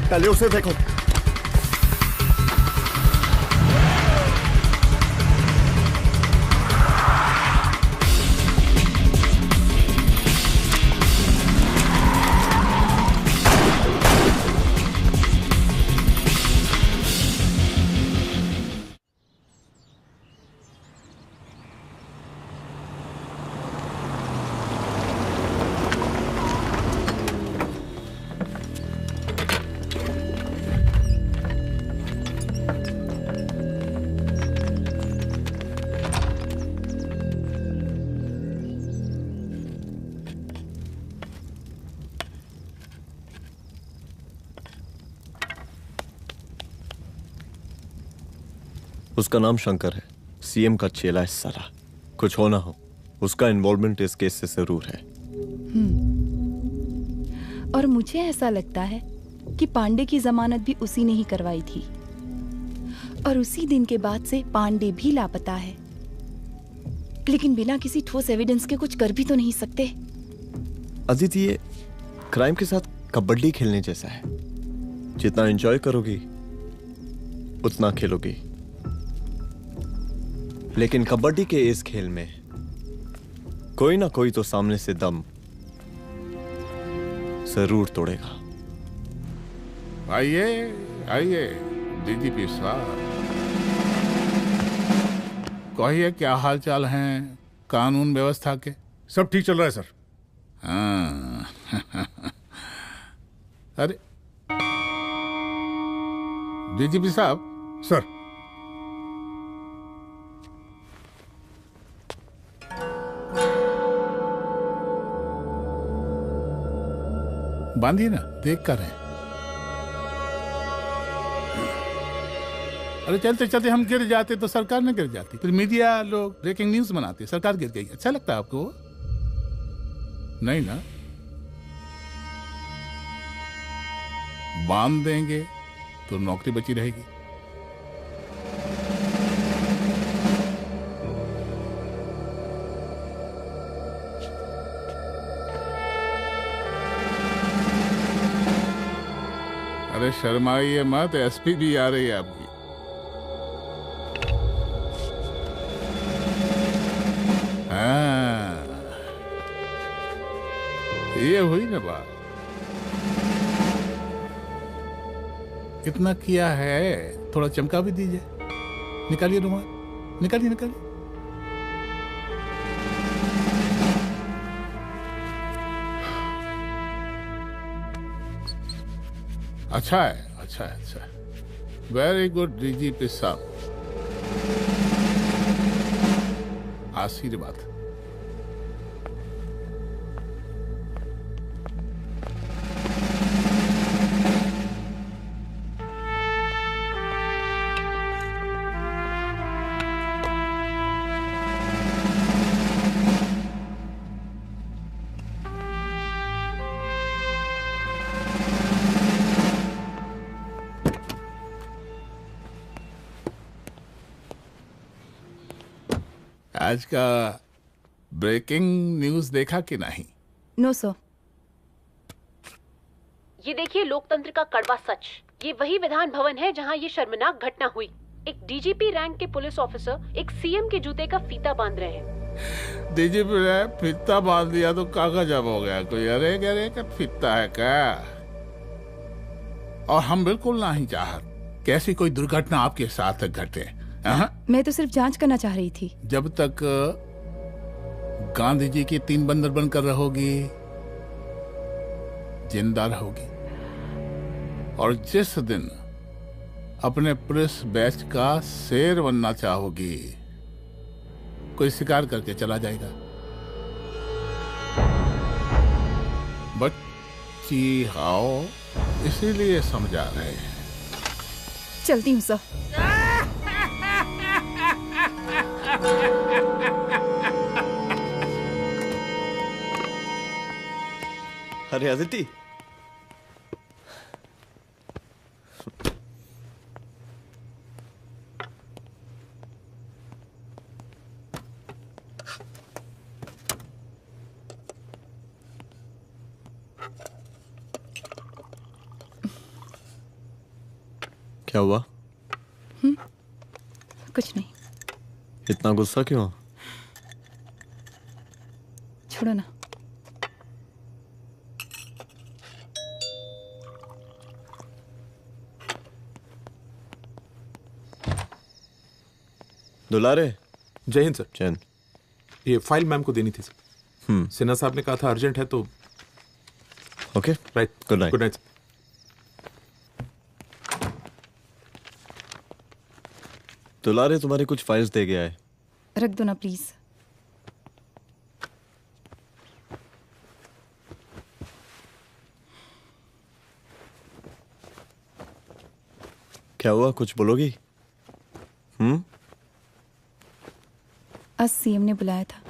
[SPEAKER 4] पहले उसे देखो। उसका नाम शंकर है, सीएम का चेला है साला। कुछ हो ना हो, उसका इन्वॉल्वमेंट इस केस से जरूर है।
[SPEAKER 8] और मुझे ऐसा लगता है कि पांडे की जमानत भी उसी ने ही करवाई थी, और उसी दिन के बाद से पांडे भी लापता है। लेकिन बिना किसी ठोस एविडेंस के कुछ कर भी तो नहीं सकते।
[SPEAKER 4] अदिति, ये क्राइम के साथ कबड्डी खेलने जैसा है। जितना एंजॉय करोगी उतना खेलोगी, लेकिन कबड्डी के इस खेल में कोई ना कोई तो सामने से दम जरूर तोड़ेगा।
[SPEAKER 1] आइए आइए डीजीपी साहब, कहिए क्या हाल चाल हैं कानून व्यवस्था के?
[SPEAKER 18] सब ठीक चल रहा है सर।
[SPEAKER 1] हाँ अरे डीजीपी साहब।
[SPEAKER 18] सर,
[SPEAKER 1] बांधिए ना, देख कर है। अरे चलते चलते हम गिर जाते तो सरकार न गिर जाती, फिर मीडिया लोग ब्रेकिंग न्यूज बनाते, सरकार गिर गई। अच्छा लगता है आपको? नहीं ना? बांध देंगे तो नौकरी बची रहेगी। अरे शर्माइए मत, एसपी भी आ रही है आपकी। हाँ, ये हुई ना बात। इतना किया है, थोड़ा चमका भी दीजिए। निकालिए रुमाल, निकालिए निकालिए। अच्छा है, अच्छा है, अच्छा है। वेरी गुड डीजीपी साहब, आशीर्वाद। आज का ब्रेकिंग न्यूज देखा कि नहीं?
[SPEAKER 8] No sir.
[SPEAKER 10] ये देखिए लोकतंत्र का कड़वा सच। ये वही विधान भवन है जहां ये शर्मनाक घटना हुई। एक डीजीपी रैंक के पुलिस ऑफिसर एक सीएम के जूते का फीता बांध रहे हैं।
[SPEAKER 1] डीजीपी ने फीता बांध दिया तो कागज अब हो गया कोई? अरे गरे का फीता है क्या? और हम बिल्कुल नहीं चाहते कि ऐसी कोई दुर्घटना आपके साथ घटे।
[SPEAKER 8] मैं तो सिर्फ जांच करना चाह रही थी।
[SPEAKER 1] जब तक गांधी जी की 3 बंदर बनकर रहोगी, जिंदा रहोगी। और जिस दिन अपने पुलिस बैच का शेर बनना चाहोगी, कोई शिकार करके चला जाएगा। बच्ची हाओ, इसीलिए समझा रहे हैं।
[SPEAKER 8] चलती हूँ सर।
[SPEAKER 4] अरे अदिति, क्या हुआ?
[SPEAKER 8] कुछ नहीं।
[SPEAKER 4] इतना गुस्सा क्यों?
[SPEAKER 8] छोड़ो ना।
[SPEAKER 4] दुलारे।
[SPEAKER 9] जय हिंद सर।
[SPEAKER 4] जय हिंद।
[SPEAKER 9] ये फाइल मैम को देनी थी सर। सिन्हा साहब ने कहा था अर्जेंट है तो।
[SPEAKER 4] Okay
[SPEAKER 9] right.
[SPEAKER 4] Good night.
[SPEAKER 9] Good night.
[SPEAKER 4] दुलारे तुम्हारी कुछ फाइल्स दे गया है।
[SPEAKER 8] रख दो ना प्लीज।
[SPEAKER 4] क्या हुआ, कुछ बोलोगी?
[SPEAKER 8] आज सीएम ने बुलाया था,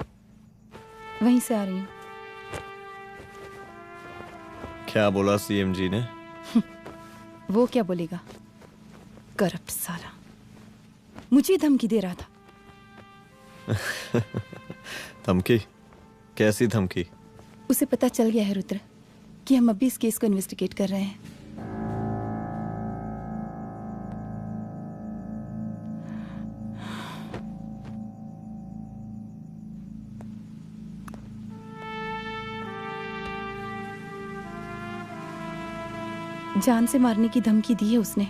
[SPEAKER 8] वहीं से आ रही हूँ।
[SPEAKER 4] क्या बोला सीएम जी ने?
[SPEAKER 8] वो क्या बोलेगा, करप्ट साला। मुझे धमकी दे रहा था।
[SPEAKER 4] धमकी? कैसी धमकी?
[SPEAKER 8] उसे पता चल गया है रुद्र कि हम अभी इस केस को इन्वेस्टिगेट कर रहे हैं। जान से मारने की धमकी दी है उसने।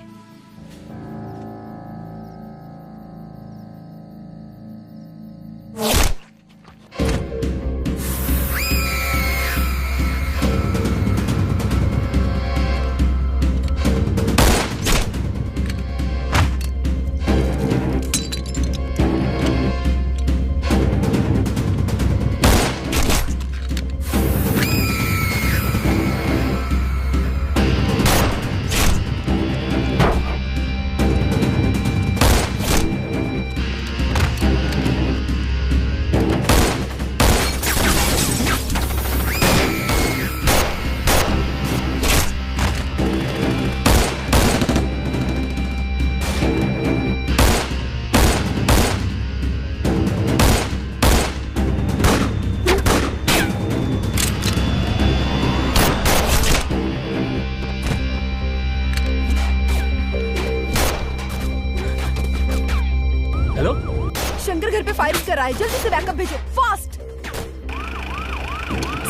[SPEAKER 8] जल्दी से बैकअप भेजो, फास्ट।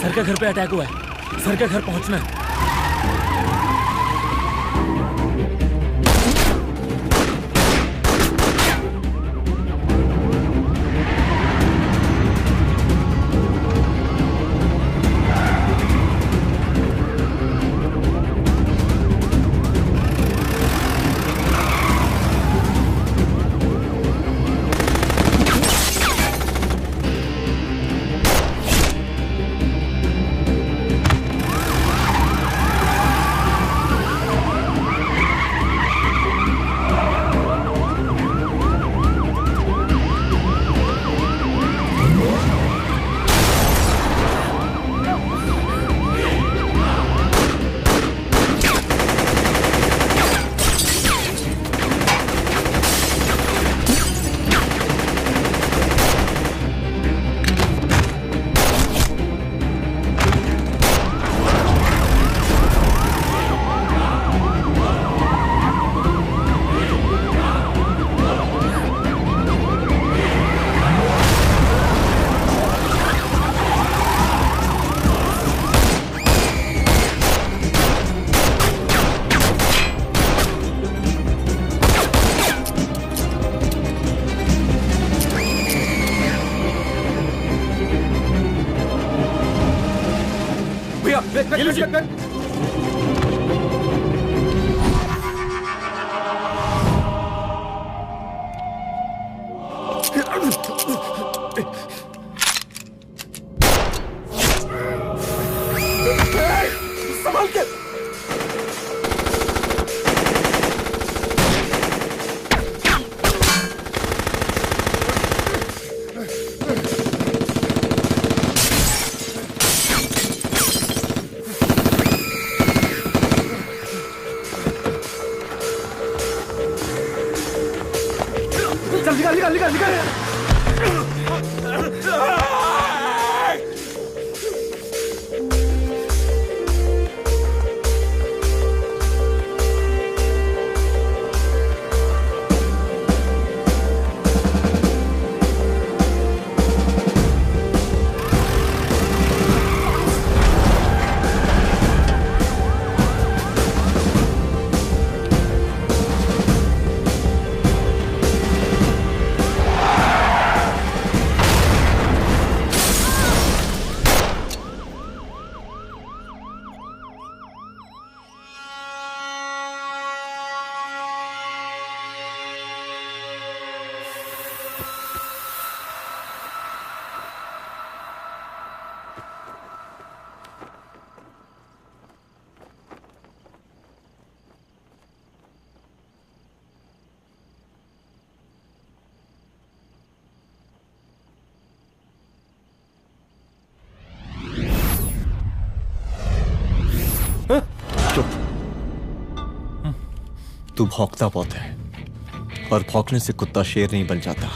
[SPEAKER 6] सर का घर पे अटैक हुआ है, सर का घर पहुंचना है।
[SPEAKER 4] चुप। तू भौंकता बहुत है, और भौंकने से कुत्ता शेर नहीं बन जाता।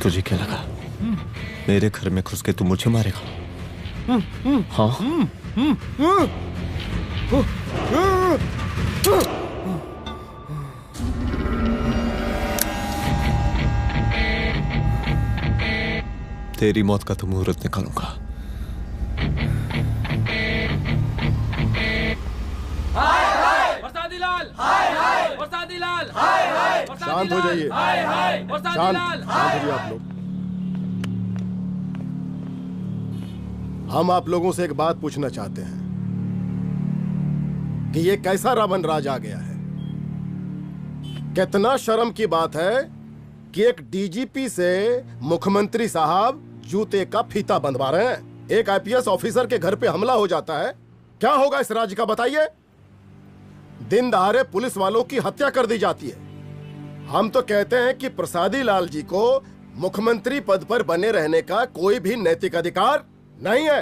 [SPEAKER 4] तुझे क्या लगा मेरे घर में घुस के तू मुझे मारेगा? हाँ? तेरी मौत का तो मुहूर्त निकालूंगा।
[SPEAKER 12] शांत हो जाइए, शांत हो जाइए आप लोग। हम आप लोगों से एक बात पूछना चाहते हैं कि ये कैसा रावण राज आ गया है। कितना शर्म की बात है कि एक डीजीपी से मुख्यमंत्री साहब जूते का फीता बंधवा रहे हैं। एक आईपीएस ऑफिसर के घर पे हमला हो जाता है, क्या होगा इस राज्य का बताइए? दिन दहाड़े पुलिस वालों की हत्या कर दी जाती है। हम तो कहते हैं कि प्रसादी लाल जी को मुख्यमंत्री पद पर बने रहने का कोई भी नैतिक अधिकार नहीं है,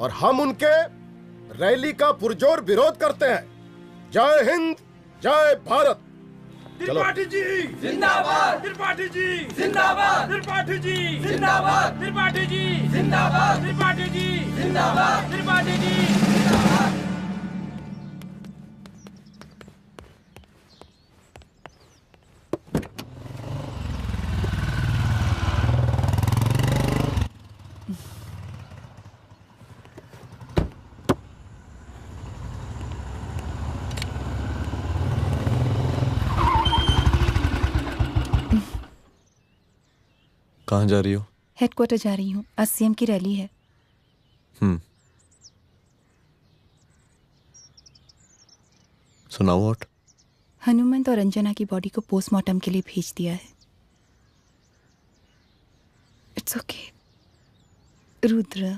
[SPEAKER 12] और हम उनके रैली का पुरजोर विरोध करते हैं। जय हिंद, जय भारत।
[SPEAKER 21] त्रिपाठी जी जिंदाबाद, त्रिपाठी जी जिंदाबाद, त्रिपाठी जी जिंदाबाद, त्रिपाठी जी जिंदाबाद, त्रिपाठी जी जिंदाबाद, त्रिपाठी जी जिंदाबाद।
[SPEAKER 4] कहाँ जा रही हो?
[SPEAKER 8] हेडक्वार्टर जा रही हूँ, आज सीएम की रैली है।
[SPEAKER 4] सुनाओ व्हाट?
[SPEAKER 8] हनुमंत और अंजना की बॉडी को पोस्टमार्टम के लिए भेज दिया है। इट्स ओके रुद्र,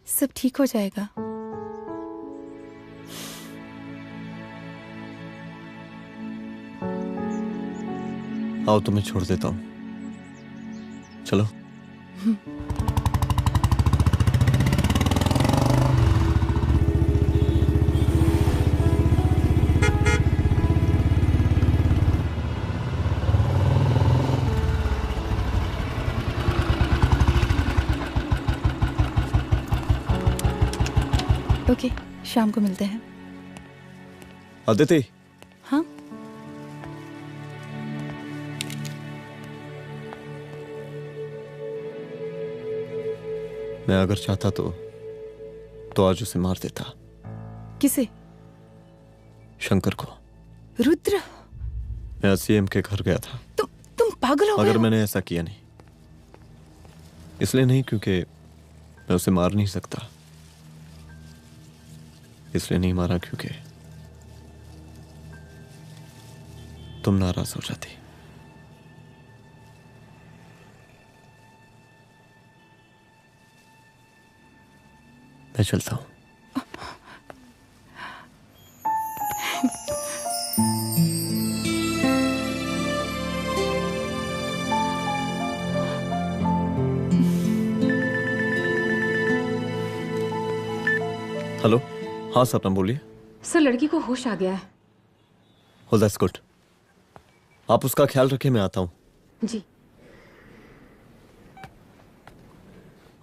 [SPEAKER 8] सब ठीक हो जाएगा।
[SPEAKER 4] आओ तुम्हें छोड़ देता हूँ, चलो।
[SPEAKER 8] ओके, शाम को मिलते हैं।
[SPEAKER 4] अदिति।
[SPEAKER 8] हाँ?
[SPEAKER 4] मैं अगर चाहता तो आज उसे मार देता।
[SPEAKER 8] किसे?
[SPEAKER 4] शंकर को।
[SPEAKER 8] रुद्र,
[SPEAKER 4] मैं सीएम के घर गया था।
[SPEAKER 8] तुम पागल हो गए
[SPEAKER 4] मगर
[SPEAKER 8] हो?
[SPEAKER 4] मैंने ऐसा किया नहीं, इसलिए नहीं क्योंकि मैं उसे मार नहीं सकता, इसलिए नहीं मारा क्योंकि तुम नाराज हो जाती। मैं चलता हूं। हेलो, हाँ सपना बोलिए।
[SPEAKER 19] सर, लड़की को होश आ गया है।
[SPEAKER 4] Oh, that's good. आप उसका ख्याल रखिए, मैं आता हूँ।
[SPEAKER 19] जी।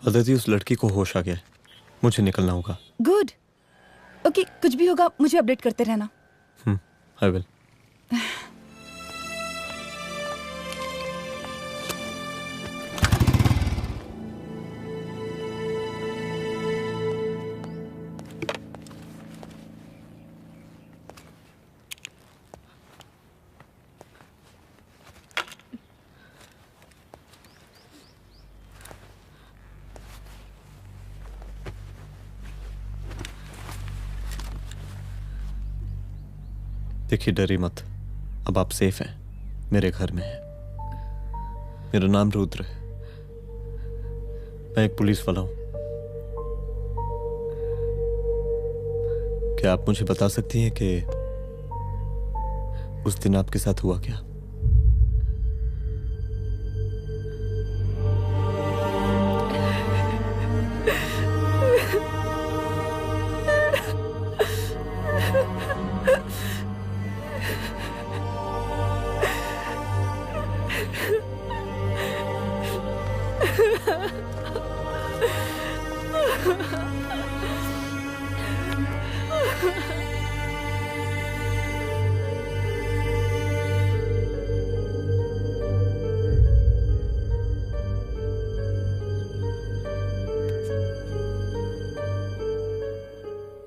[SPEAKER 4] अदिति, उस लड़की को होश आ गया है, मुझे निकलना होगा।
[SPEAKER 8] गुड। ओके, कुछ भी होगा मुझे अपडेट करते रहना।
[SPEAKER 4] I will. देखिए, डरी मत, अब आप सेफ हैं, मेरे घर में हैं। मेरा नाम रुद्र है, मैं एक पुलिस वाला हूं। क्या आप मुझे बता सकती हैं कि उस दिन आपके साथ हुआ क्या?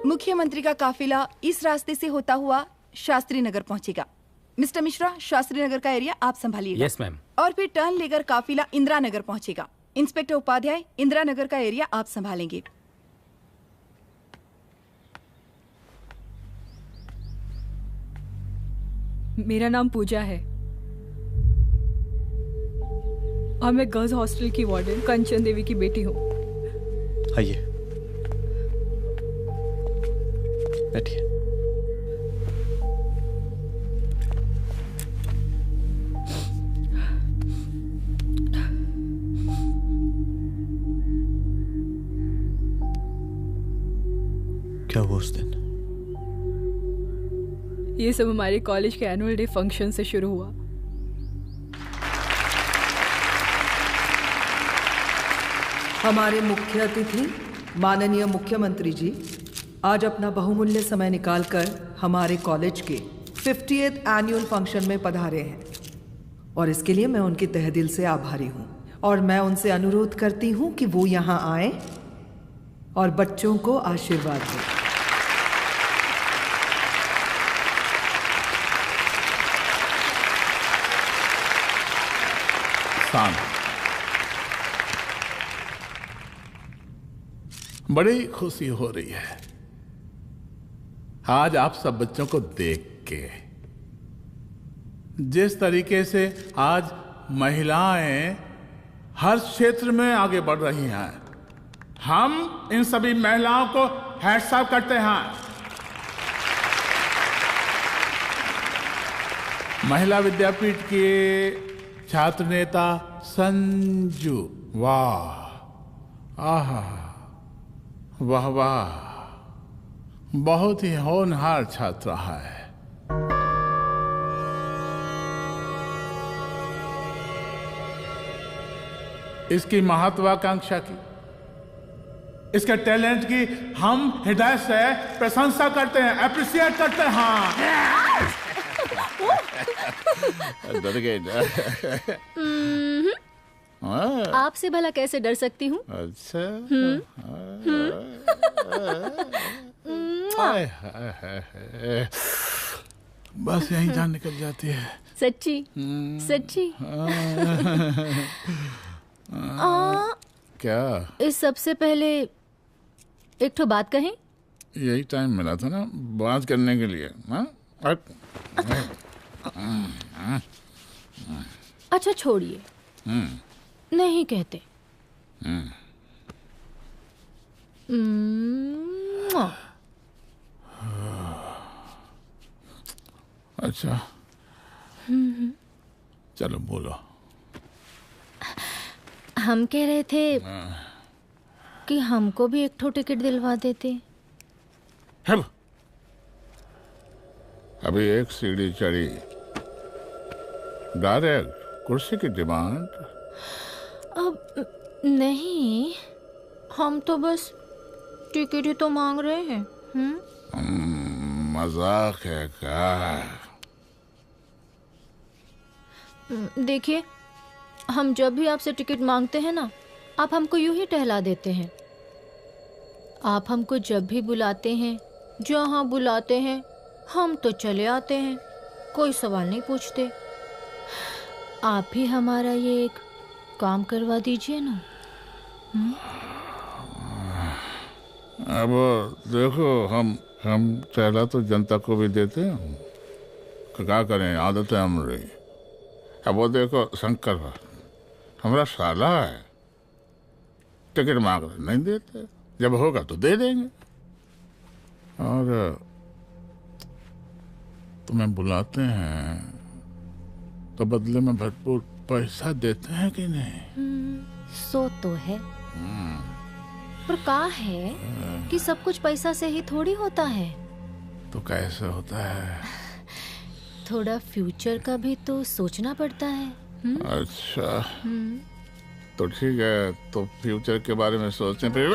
[SPEAKER 8] मुख्यमंत्री का काफिला इस रास्ते से होता हुआ शास्त्री नगर पहुंचेगा। मिस्टर मिश्रा, शास्त्री नगर का एरिया आप संभालिएगा।
[SPEAKER 15] Yes ma'am.
[SPEAKER 8] और फिर टर्न लेकर काफिला इंदिरा नगर पहुंचेगा। इंस्पेक्टर उपाध्याय, इंदिरा नगर का एरिया आप संभालेंगे।
[SPEAKER 2] मेरा नाम पूजा है और मैं गर्ल्स हॉस्टल की वार्डन कंचन देवी की बेटी हूँ।
[SPEAKER 4] आइए, बैठिए। क्या हुआ उस दिन?
[SPEAKER 2] ये सब हमारे कॉलेज के एनुअल डे फंक्शन से शुरू हुआ।
[SPEAKER 22] हमारे मुख्य अतिथि माननीय मुख्यमंत्री जी आज अपना बहुमूल्य समय निकालकर हमारे कॉलेज के 50th एनुअल फंक्शन में पधारे हैं और इसके लिए मैं उनके तहे दिल से आभारी हूँ और मैं उनसे अनुरोध करती हूँ कि वो यहाँ आए और बच्चों को आशीर्वाद दें।
[SPEAKER 1] बड़ी खुशी हो रही है आज आप सब बच्चों को देख के। जिस तरीके से आज महिलाएं हर क्षेत्र में आगे बढ़ रही हैं, हम इन सभी महिलाओं को हैट्स ऑफ करते हैं। महिला विद्यापीठ के छात्र नेता संजू, वाह, आहा, वाह वाह, बहुत ही होनहार छात्रा है। इसकी महत्वाकांक्षा की, इसके टैलेंट की हम हृदय से प्रशंसा करते हैं, अप्रिशिएट करते हैं। डर गए ना?
[SPEAKER 5] आपसे भला कैसे डर सकती हूँ?
[SPEAKER 1] अच्छा। बस यहीं जान निकल जाती है।
[SPEAKER 5] सच्ची सच्ची।
[SPEAKER 1] क्या?
[SPEAKER 5] इस सबसे पहले एक ठो बात कहें?
[SPEAKER 1] यही टाइम मिला था ना बात करने के लिए।
[SPEAKER 5] अच्छा छोड़िए, नहीं कहते।
[SPEAKER 1] अच्छा चलो बोलो।
[SPEAKER 5] हम कह रहे थे कि हमको भी एक ठो टिकट दिलवा देते।
[SPEAKER 1] अभी एक सीढ़ी चढ़ी, डायरेक्ट कुर्सी की डिमांड।
[SPEAKER 5] अब नहीं, हम तो बस टिकट ही तो मांग रहे हैं।
[SPEAKER 1] मजाक है क्या?
[SPEAKER 5] देखिए, हम जब भी आपसे टिकट मांगते हैं ना, आप हमको यूं ही टहला देते हैं। आप हमको जब भी बुलाते हैं, जहाँ बुलाते हैं, हम तो चले आते हैं, कोई सवाल नहीं पूछते। आप ही हमारा ये एक काम करवा दीजिए ना।
[SPEAKER 1] अब देखो, हम टहला तो जनता को भी देते हैं, क्या करें, आदत है हमारी। अब वो देखो शंकर भाई हमारा साला है, टिकट मांग रहे नहीं देते, जब होगा तो दे देंगे। और तुम्हें बुलाते हैं तो बदले में भरपूर पैसा देते हैं कि नहीं?
[SPEAKER 5] सो तो है, पर कहा है कि सब कुछ पैसा से ही थोड़ी होता है।
[SPEAKER 1] तो कैसे होता है?
[SPEAKER 5] थोड़ा फ्यूचर का भी तो सोचना पड़ता है।
[SPEAKER 1] अच्छा, तो ठीक है, तो फ्यूचर के बारे में सोचने पे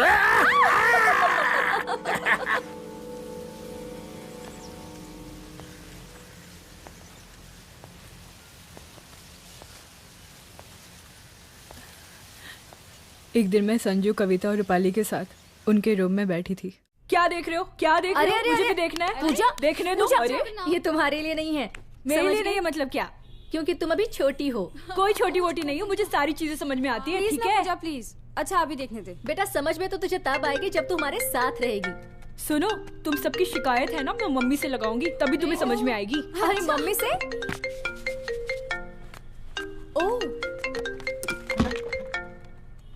[SPEAKER 2] एक दिन मैं संजू, कविता और रूपाली के साथ उनके रूम में बैठी थी। क्या देख रहे हो? क्या देख रहे हो? मुझे भी देखना है।
[SPEAKER 5] पूजा,
[SPEAKER 2] देखने दो। अरे
[SPEAKER 5] ये तुम्हारे लिए नहीं है।
[SPEAKER 2] मेरे लिए नहीं है मतलब क्या?
[SPEAKER 5] क्योंकि तुम अभी छोटी हो।
[SPEAKER 2] कोई छोटी वोटी नहीं हो, मुझे सारी चीजें समझ में आती है। ठीक है
[SPEAKER 19] पूजा प्लीज। अच्छा अभी देखने दे।
[SPEAKER 5] बेटा समझ में तो तुझे तब आएगी जब तू हमारे साथ रहेगी।
[SPEAKER 2] सुनो, तुम सबकी शिकायत है ना, मैं मम्मी से लगाऊंगी, तभी तुम्हें समझ में आएगी।
[SPEAKER 5] अरे मम्मी से?
[SPEAKER 19] ओह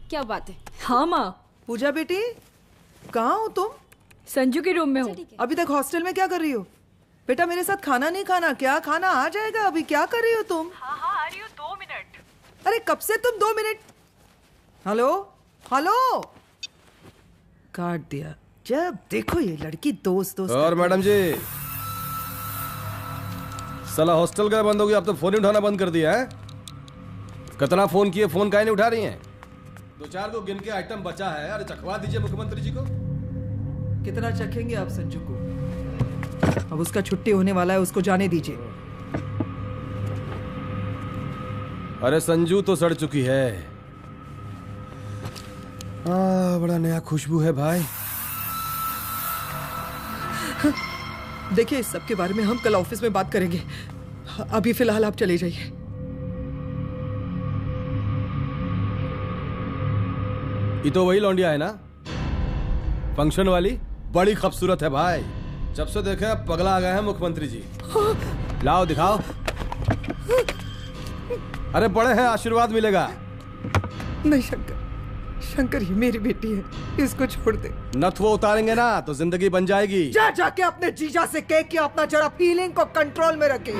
[SPEAKER 19] क्या बात है।
[SPEAKER 2] हाँ माँ।
[SPEAKER 22] पूजा बेटी, कहाँ हो तुम?
[SPEAKER 2] संजू के रूम में हूँ।
[SPEAKER 22] अभी तक हॉस्टल में क्या कर रही हो? बेटा मेरे साथ खाना नहीं खाना क्या? खाना आ जाएगा, अभी क्या कर रही हो तुम?
[SPEAKER 2] हाँ आ रही हूँ, 2 मिनट।
[SPEAKER 22] अरे कब से तुम 2 मिनट? हेलो हेलो, काट दिया। जब देखो ये लड़की दोस्त दोस्त।
[SPEAKER 11] और मैडम जी, साला हॉस्टल का बंद हो गया, अब तो फोन ही उठाना बंद कर दिया है। कितना फोन किए, फोन काहे नहीं उठा रही हैं? 2-4 को गिन के आइटम बचा है, अरे चखवा दीजिए मुख्यमंत्री जी को।
[SPEAKER 22] कितना चखेंगे आप संजू को? अब उसका छुट्टी होने वाला है, उसको जाने दीजिए।
[SPEAKER 11] अरे संजू तो सड़ चुकी है। बड़ा नया खुशबू है भाई।
[SPEAKER 22] देखिए इस सब के बारे में हम कल ऑफिस में बात करेंगे, अभी फिलहाल आप चले जाइए।
[SPEAKER 11] ये तो वही लौंडिया है ना, फंक्शन वाली? बड़ी खूबसूरत है भाई, जब से देखे पगला आ गए हैं मुख्यमंत्री जी। लाओ दिखाओ। अरे बड़े हैं, आशीर्वाद मिलेगा।
[SPEAKER 22] नहीं शंकर, शंकर ये मेरी बेटी है, इसको छोड़ दे।
[SPEAKER 11] नथ वो उतारेंगे ना तो जिंदगी बन जाएगी।
[SPEAKER 22] जा जाके अपने जीजा से कह के अपना जरा फीलिंग को कंट्रोल में रखे।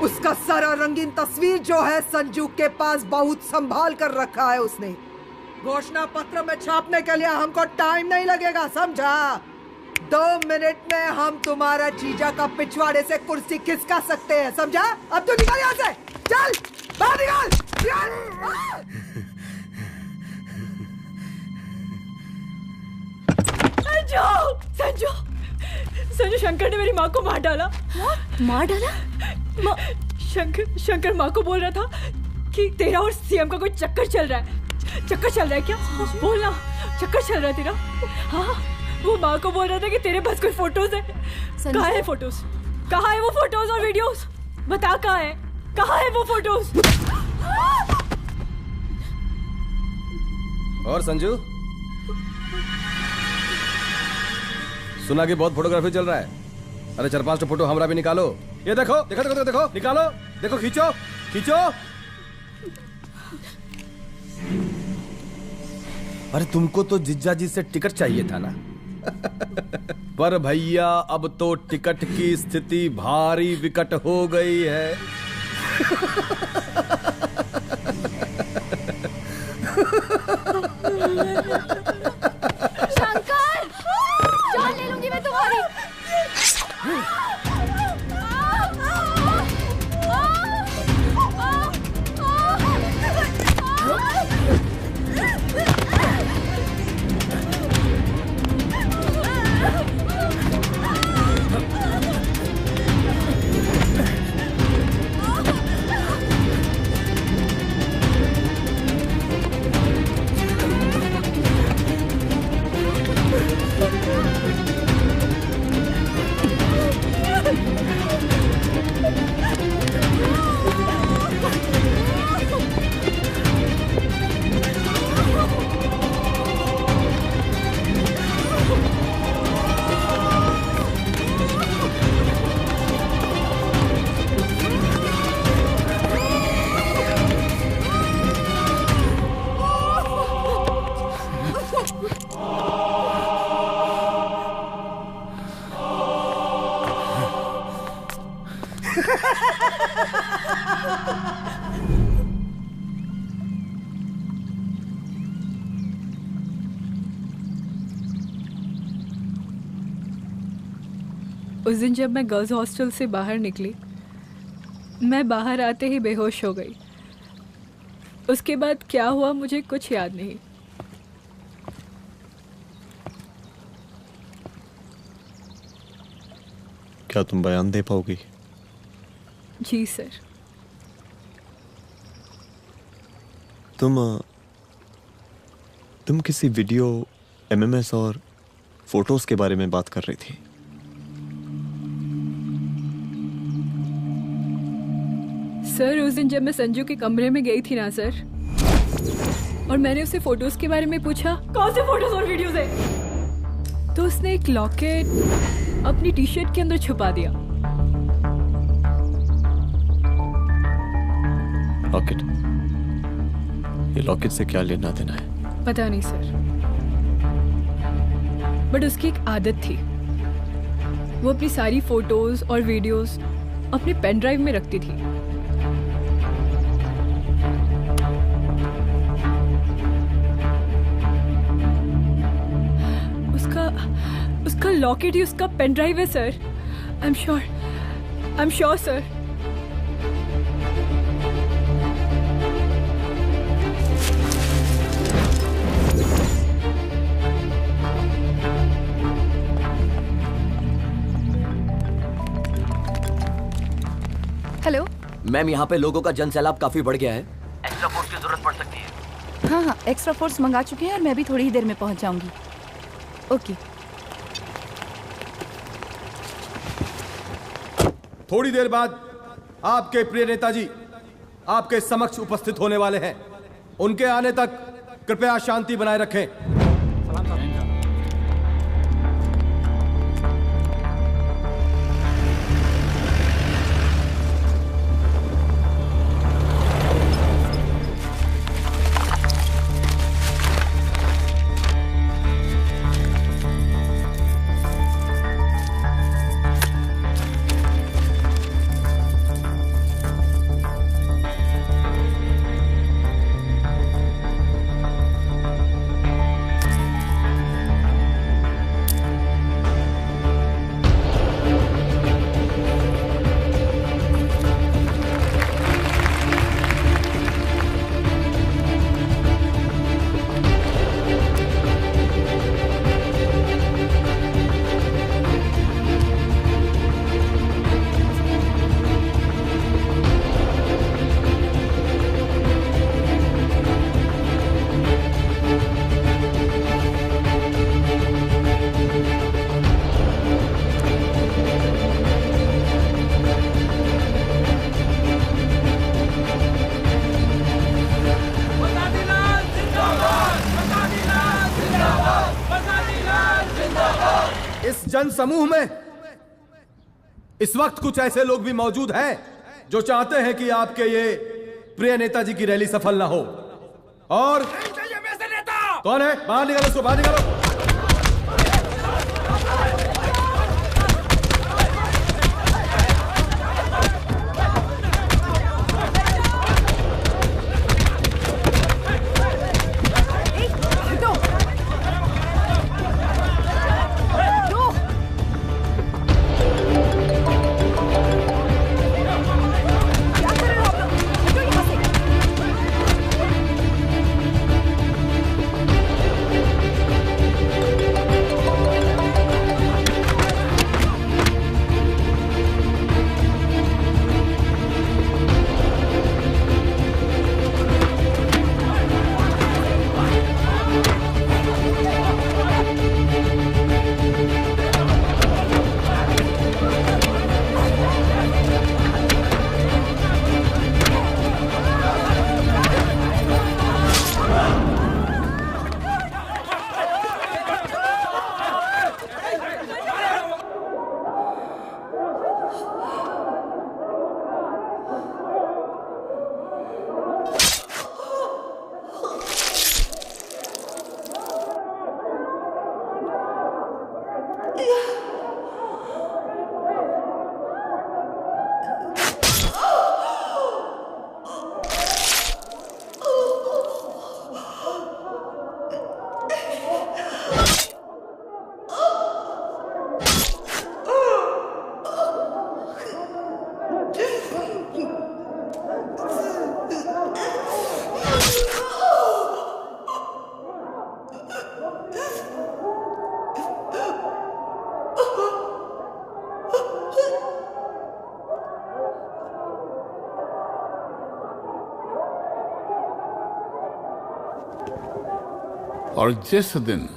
[SPEAKER 22] उसका सारा रंगीन तस्वीर जो है संजू के पास बहुत संभाल कर रखा है उसने। घोषणा पत्र में छापने के लिए हमको टाइम नहीं लगेगा, समझा? 2 मिनट में हम तुम्हारा जीजा का पिछवाड़े से कुर्सी खिसका सकते हैं, समझा? अब तो निकल यहाँ से, चल बाहर निकल।
[SPEAKER 2] संजू, संजू, शंकर ने मेरी माँ को मार डाला।
[SPEAKER 5] मार डाला?
[SPEAKER 2] शंकर माँ को बोल रहा था कि तेरा और सीएम का कोई चक्कर चल रहा है। चक्कर चल रहा है क्या? बोलना, चक्कर चल रहा है तेरा? हाँ, वो माँ को बोल रहा था कि तेरे पास कोई फोटोज है। कहाँ है फोटोज? कहाँ है वो फोटोज और वीडियोस? बता कहाँ है? कहाँ है वो फोटोज?
[SPEAKER 11] और संजू, सुना कि बहुत फोटोग्राफी चल रहा है। अरे 4-5 फोटो हमरा भी निकालो। ये देखो देखो देखो देखो, निकालो, देखो, खींचो खींचो। अरे तुमको तो जिज्जा जी से टिकट चाहिए था ना। पर भैया अब तो टिकट की स्थिति भारी विकट हो गई है।
[SPEAKER 5] शंकर, जान ले लूंगी मैं तुम्हारी।
[SPEAKER 2] उस दिन जब मैं गर्ल्स हॉस्टल से बाहर निकली, मैं बाहर आते ही बेहोश हो गई। उसके बाद क्या हुआ मुझे कुछ याद नहीं।
[SPEAKER 4] क्या तुम बयान दे पाओगी?
[SPEAKER 2] जी सर।
[SPEAKER 4] तुम किसी वीडियो, एमएमएस और फोटोज के बारे में बात कर रही थी।
[SPEAKER 2] सर उस दिन जब मैं संजू के कमरे में गई थी ना सर, और मैंने उसे फोटोज के बारे में पूछा कौन से फोटोज और वीडियोज है, तो उसने एक लॉकेट अपनी टी शर्ट के अंदर छुपा दिया।
[SPEAKER 4] लॉकेट? ये लॉकेट से क्या लेना देना है?
[SPEAKER 2] पता नहीं सर, बट उसकी एक आदत थी, वो अपनी सारी फोटोज और वीडियोस अपने पेन ड्राइव में रखती थी। उसका लॉकेट ही उसका पेन ड्राइव है sir. I am sure sir.
[SPEAKER 8] Hello
[SPEAKER 14] ma'am, यहाँ पे लोगों का जन सैलाब काफी बढ़ गया है। एक्स्ट्रा फोर्स की जरूरत पड़ सकती है।
[SPEAKER 8] हाँ, एक्स्ट्रा फोर्स मंगा चुके हैं और मैं भी थोड़ी ही देर में पहुंच जाऊंगी। ओके।
[SPEAKER 11] थोड़ी देर बाद आपके प्रिय नेताजी आपके समक्ष उपस्थित होने वाले हैं। उनके आने तक कृपया शांति बनाए रखें। जन समूह में इस वक्त कुछ ऐसे लोग भी मौजूद हैं जो चाहते हैं कि आपके ये प्रिय नेताजी की रैली सफल ना हो। और कौन है? बाहर निकालो उसको, बाहर निकालो।
[SPEAKER 1] और जिस दिन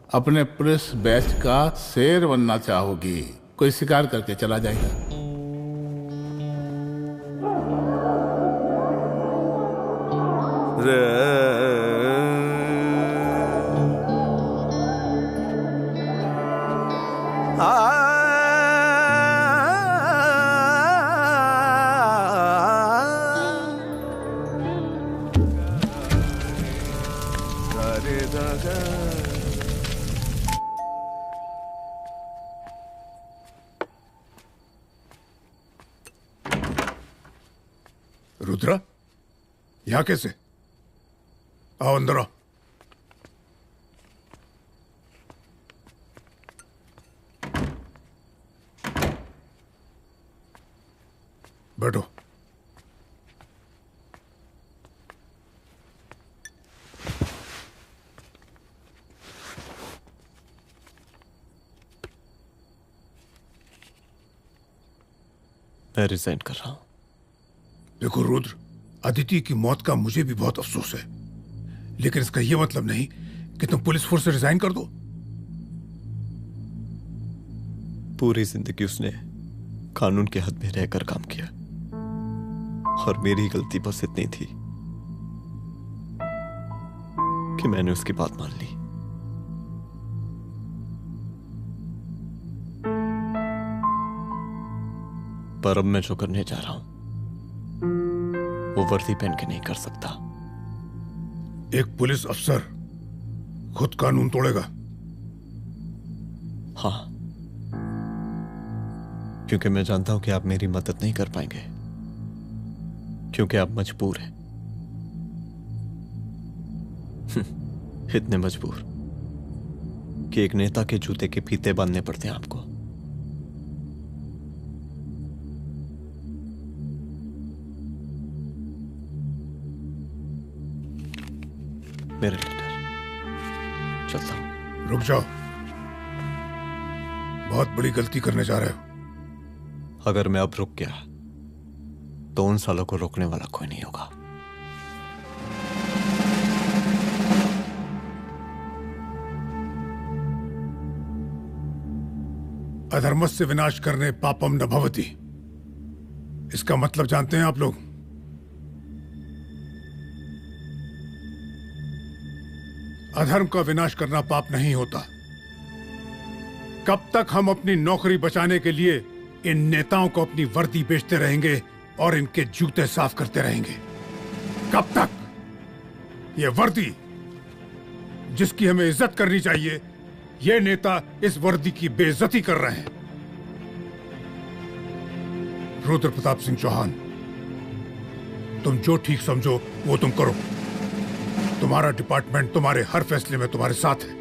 [SPEAKER 1] अपने पुलिस बैच का शेर बनना चाहोगी, कोई शिकार करके चला जाएगा।
[SPEAKER 18] रुद्रा, यहाँ कैसे? आओ अंदर आओ। बैठो।
[SPEAKER 4] मैं रिजाइन कर रहा हूं।
[SPEAKER 18] देखो रुद्र, अदिति की मौत का मुझे भी बहुत अफसोस है, लेकिन इसका यह मतलब नहीं कि तुम पुलिस फोर्स से रिजाइन कर दो।
[SPEAKER 4] पूरी जिंदगी उसने कानून के हद में रहकर काम किया और मेरी गलती बस इतनी थी कि मैंने उसकी बात मान ली। पर अब मैं जो करने जा रहा हूं वो वर्दी पहन के नहीं कर सकता।
[SPEAKER 18] एक पुलिस अफसर खुद कानून तोड़ेगा?
[SPEAKER 4] हाँ, क्योंकि मैं जानता हूं कि आप मेरी मदद नहीं कर पाएंगे, क्योंकि आप मजबूर हैं। इतने मजबूर कि एक नेता के जूते के फीते बांधने पड़ते हैं आपको। मेरे लीडर, चलता हूं।
[SPEAKER 18] रुक जाओ, बहुत बड़ी गलती करने जा रहे हो।
[SPEAKER 4] अगर मैं अब रुक गया तो उन सालों को रोकने वाला कोई नहीं होगा।
[SPEAKER 18] अधर्मस्य विनाश करने पापम न भवति, इसका मतलब जानते हैं आप लोग? अधर्म का विनाश करना पाप नहीं होता। कब तक हम अपनी नौकरी बचाने के लिए इन नेताओं को अपनी वर्दी बेचते रहेंगे और इनके जूते साफ करते रहेंगे? कब तक? ये वर्दी जिसकी हमें इज्जत करनी चाहिए, ये नेता इस वर्दी की बेइज्जती कर रहे हैं। रुद्र प्रताप सिंह चौहान, तुम जो ठीक समझो वो तुम करो। तुम्हारा डिपार्टमेंट तुम्हारे हर फैसले में तुम्हारे साथ है।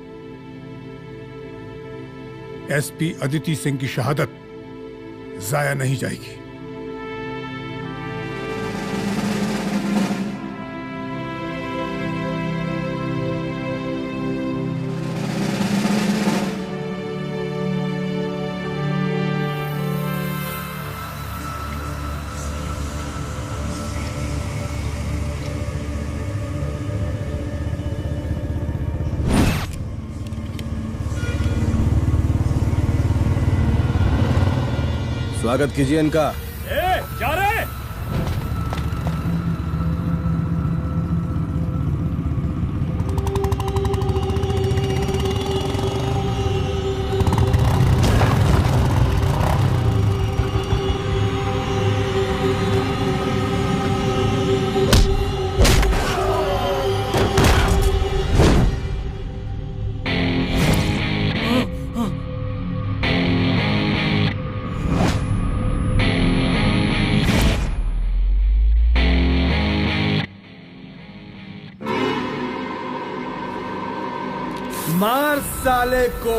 [SPEAKER 18] एसपी अदिति सिंह की शहादत जाया नहीं जाएगी।
[SPEAKER 11] स्वागत कीजिए इनका।
[SPEAKER 21] जा रहे?
[SPEAKER 11] मार साले को।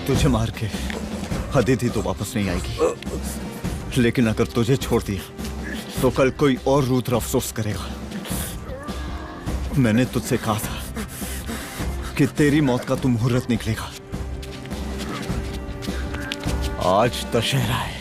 [SPEAKER 7] तुझे मार के अदिति तो वापस नहीं आएगी, लेकिन अगर तुझे छोड़ दिया तो कल कोई और रुद्र अफसोस करेगा। मैंने तुझसे कहा था कि तेरी मौत का तो मुहूर्त निकलेगा। आज दशहरा है।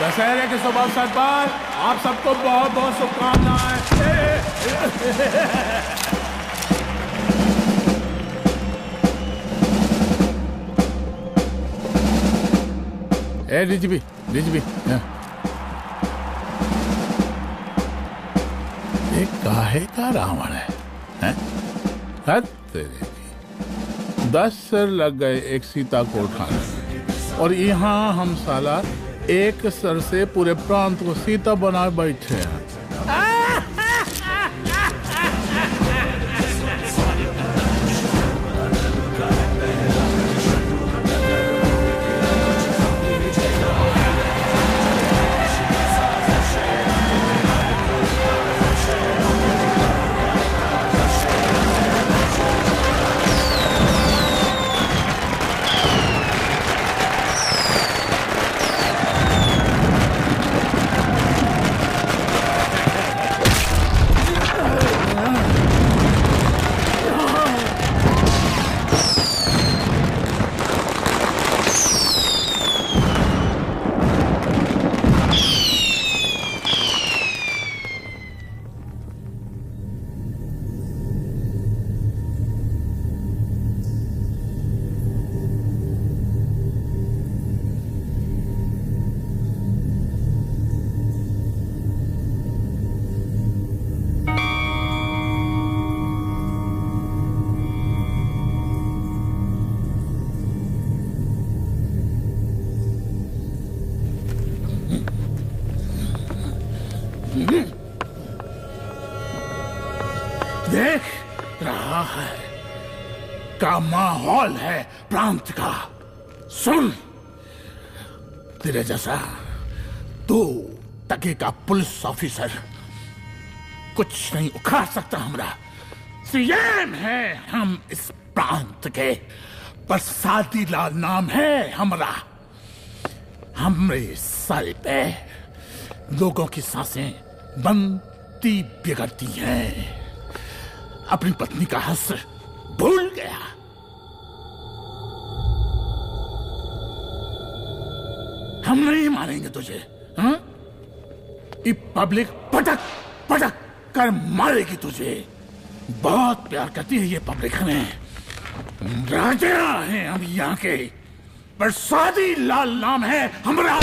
[SPEAKER 1] दशहरे के शुभ अवसर पर आप सबको बहुत बहुत शुभकामनाएं। ए डीजीपी ये काहे का रावण है, हैं? हद तेरे की। 10 सर लग गए एक सीता को उठाने, और यहाँ हम साला एक सर से पूरे प्रांत को सीता बनाए बैठे हैं। देख रहा है का माहौल है प्रांत का। सुन, तेरे जैसा 2 टके का पुलिस ऑफिसर कुछ नहीं उखाड़ सकता। हमरा सीएम है हम इस प्रांत के, प्रसादी लाल नाम है हमरा। हमरे सर पे लोगों की सांसें बनती बिगड़ती हैं। अपनी पत्नी का हंस भूल गया। हम नहीं मारेंगे तुझे, हाँ? ये पब्लिक पटक पटक कर मारेगी तुझे। बहुत प्यार करती है ये पब्लिक हमें। राजा हैं हम यहाँ के, प्रसादी लाल नाम है हमारा।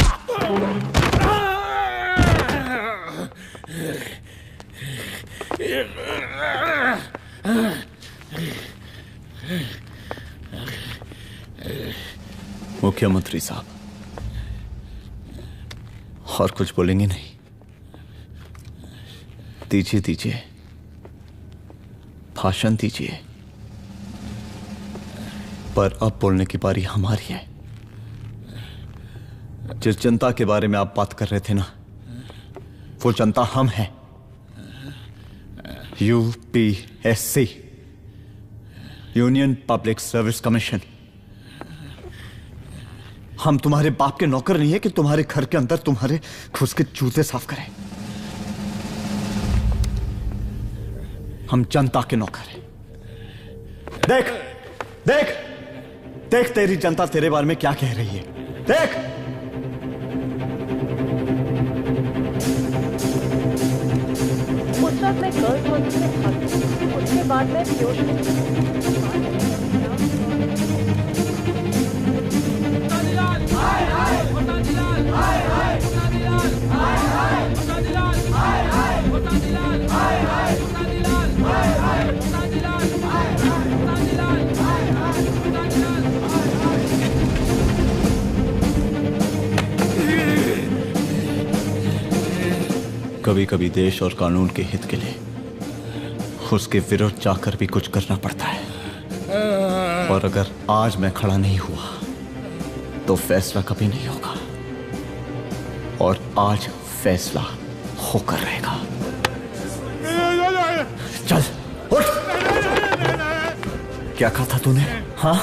[SPEAKER 7] मुख्यमंत्री साहब, और कुछ बोलेंगे नहीं? दीजिए भाषण दीजिए, पर अब बोलने की बारी हमारी है। जिस जनता के बारे में आप बात कर रहे थे ना, वो जनता हम हैं। UPSC, union public service commission. हम तुम्हारे बाप के नौकर नहीं है कि तुम्हारे घर के अंदर तुम्हारे घुस के जूते साफ करें। हम जनता के नौकर हैं। देख देख देख, तेरी जनता तेरे बारे में क्या कह रही है। देख,
[SPEAKER 13] उस वक्त मैं गर्ल्स हॉस्टल में था, उसके बाद मैं
[SPEAKER 7] कभी कभी देश और कानून के हित के लिए उसके विरुद्ध जाकर भी कुछ करना पड़ता है। और अगर आज मैं खड़ा नहीं हुआ तो फैसला कभी नहीं होगा, और आज फैसला होकर रहेगा। चल उठ। क्या कहा था तूने? हाँ,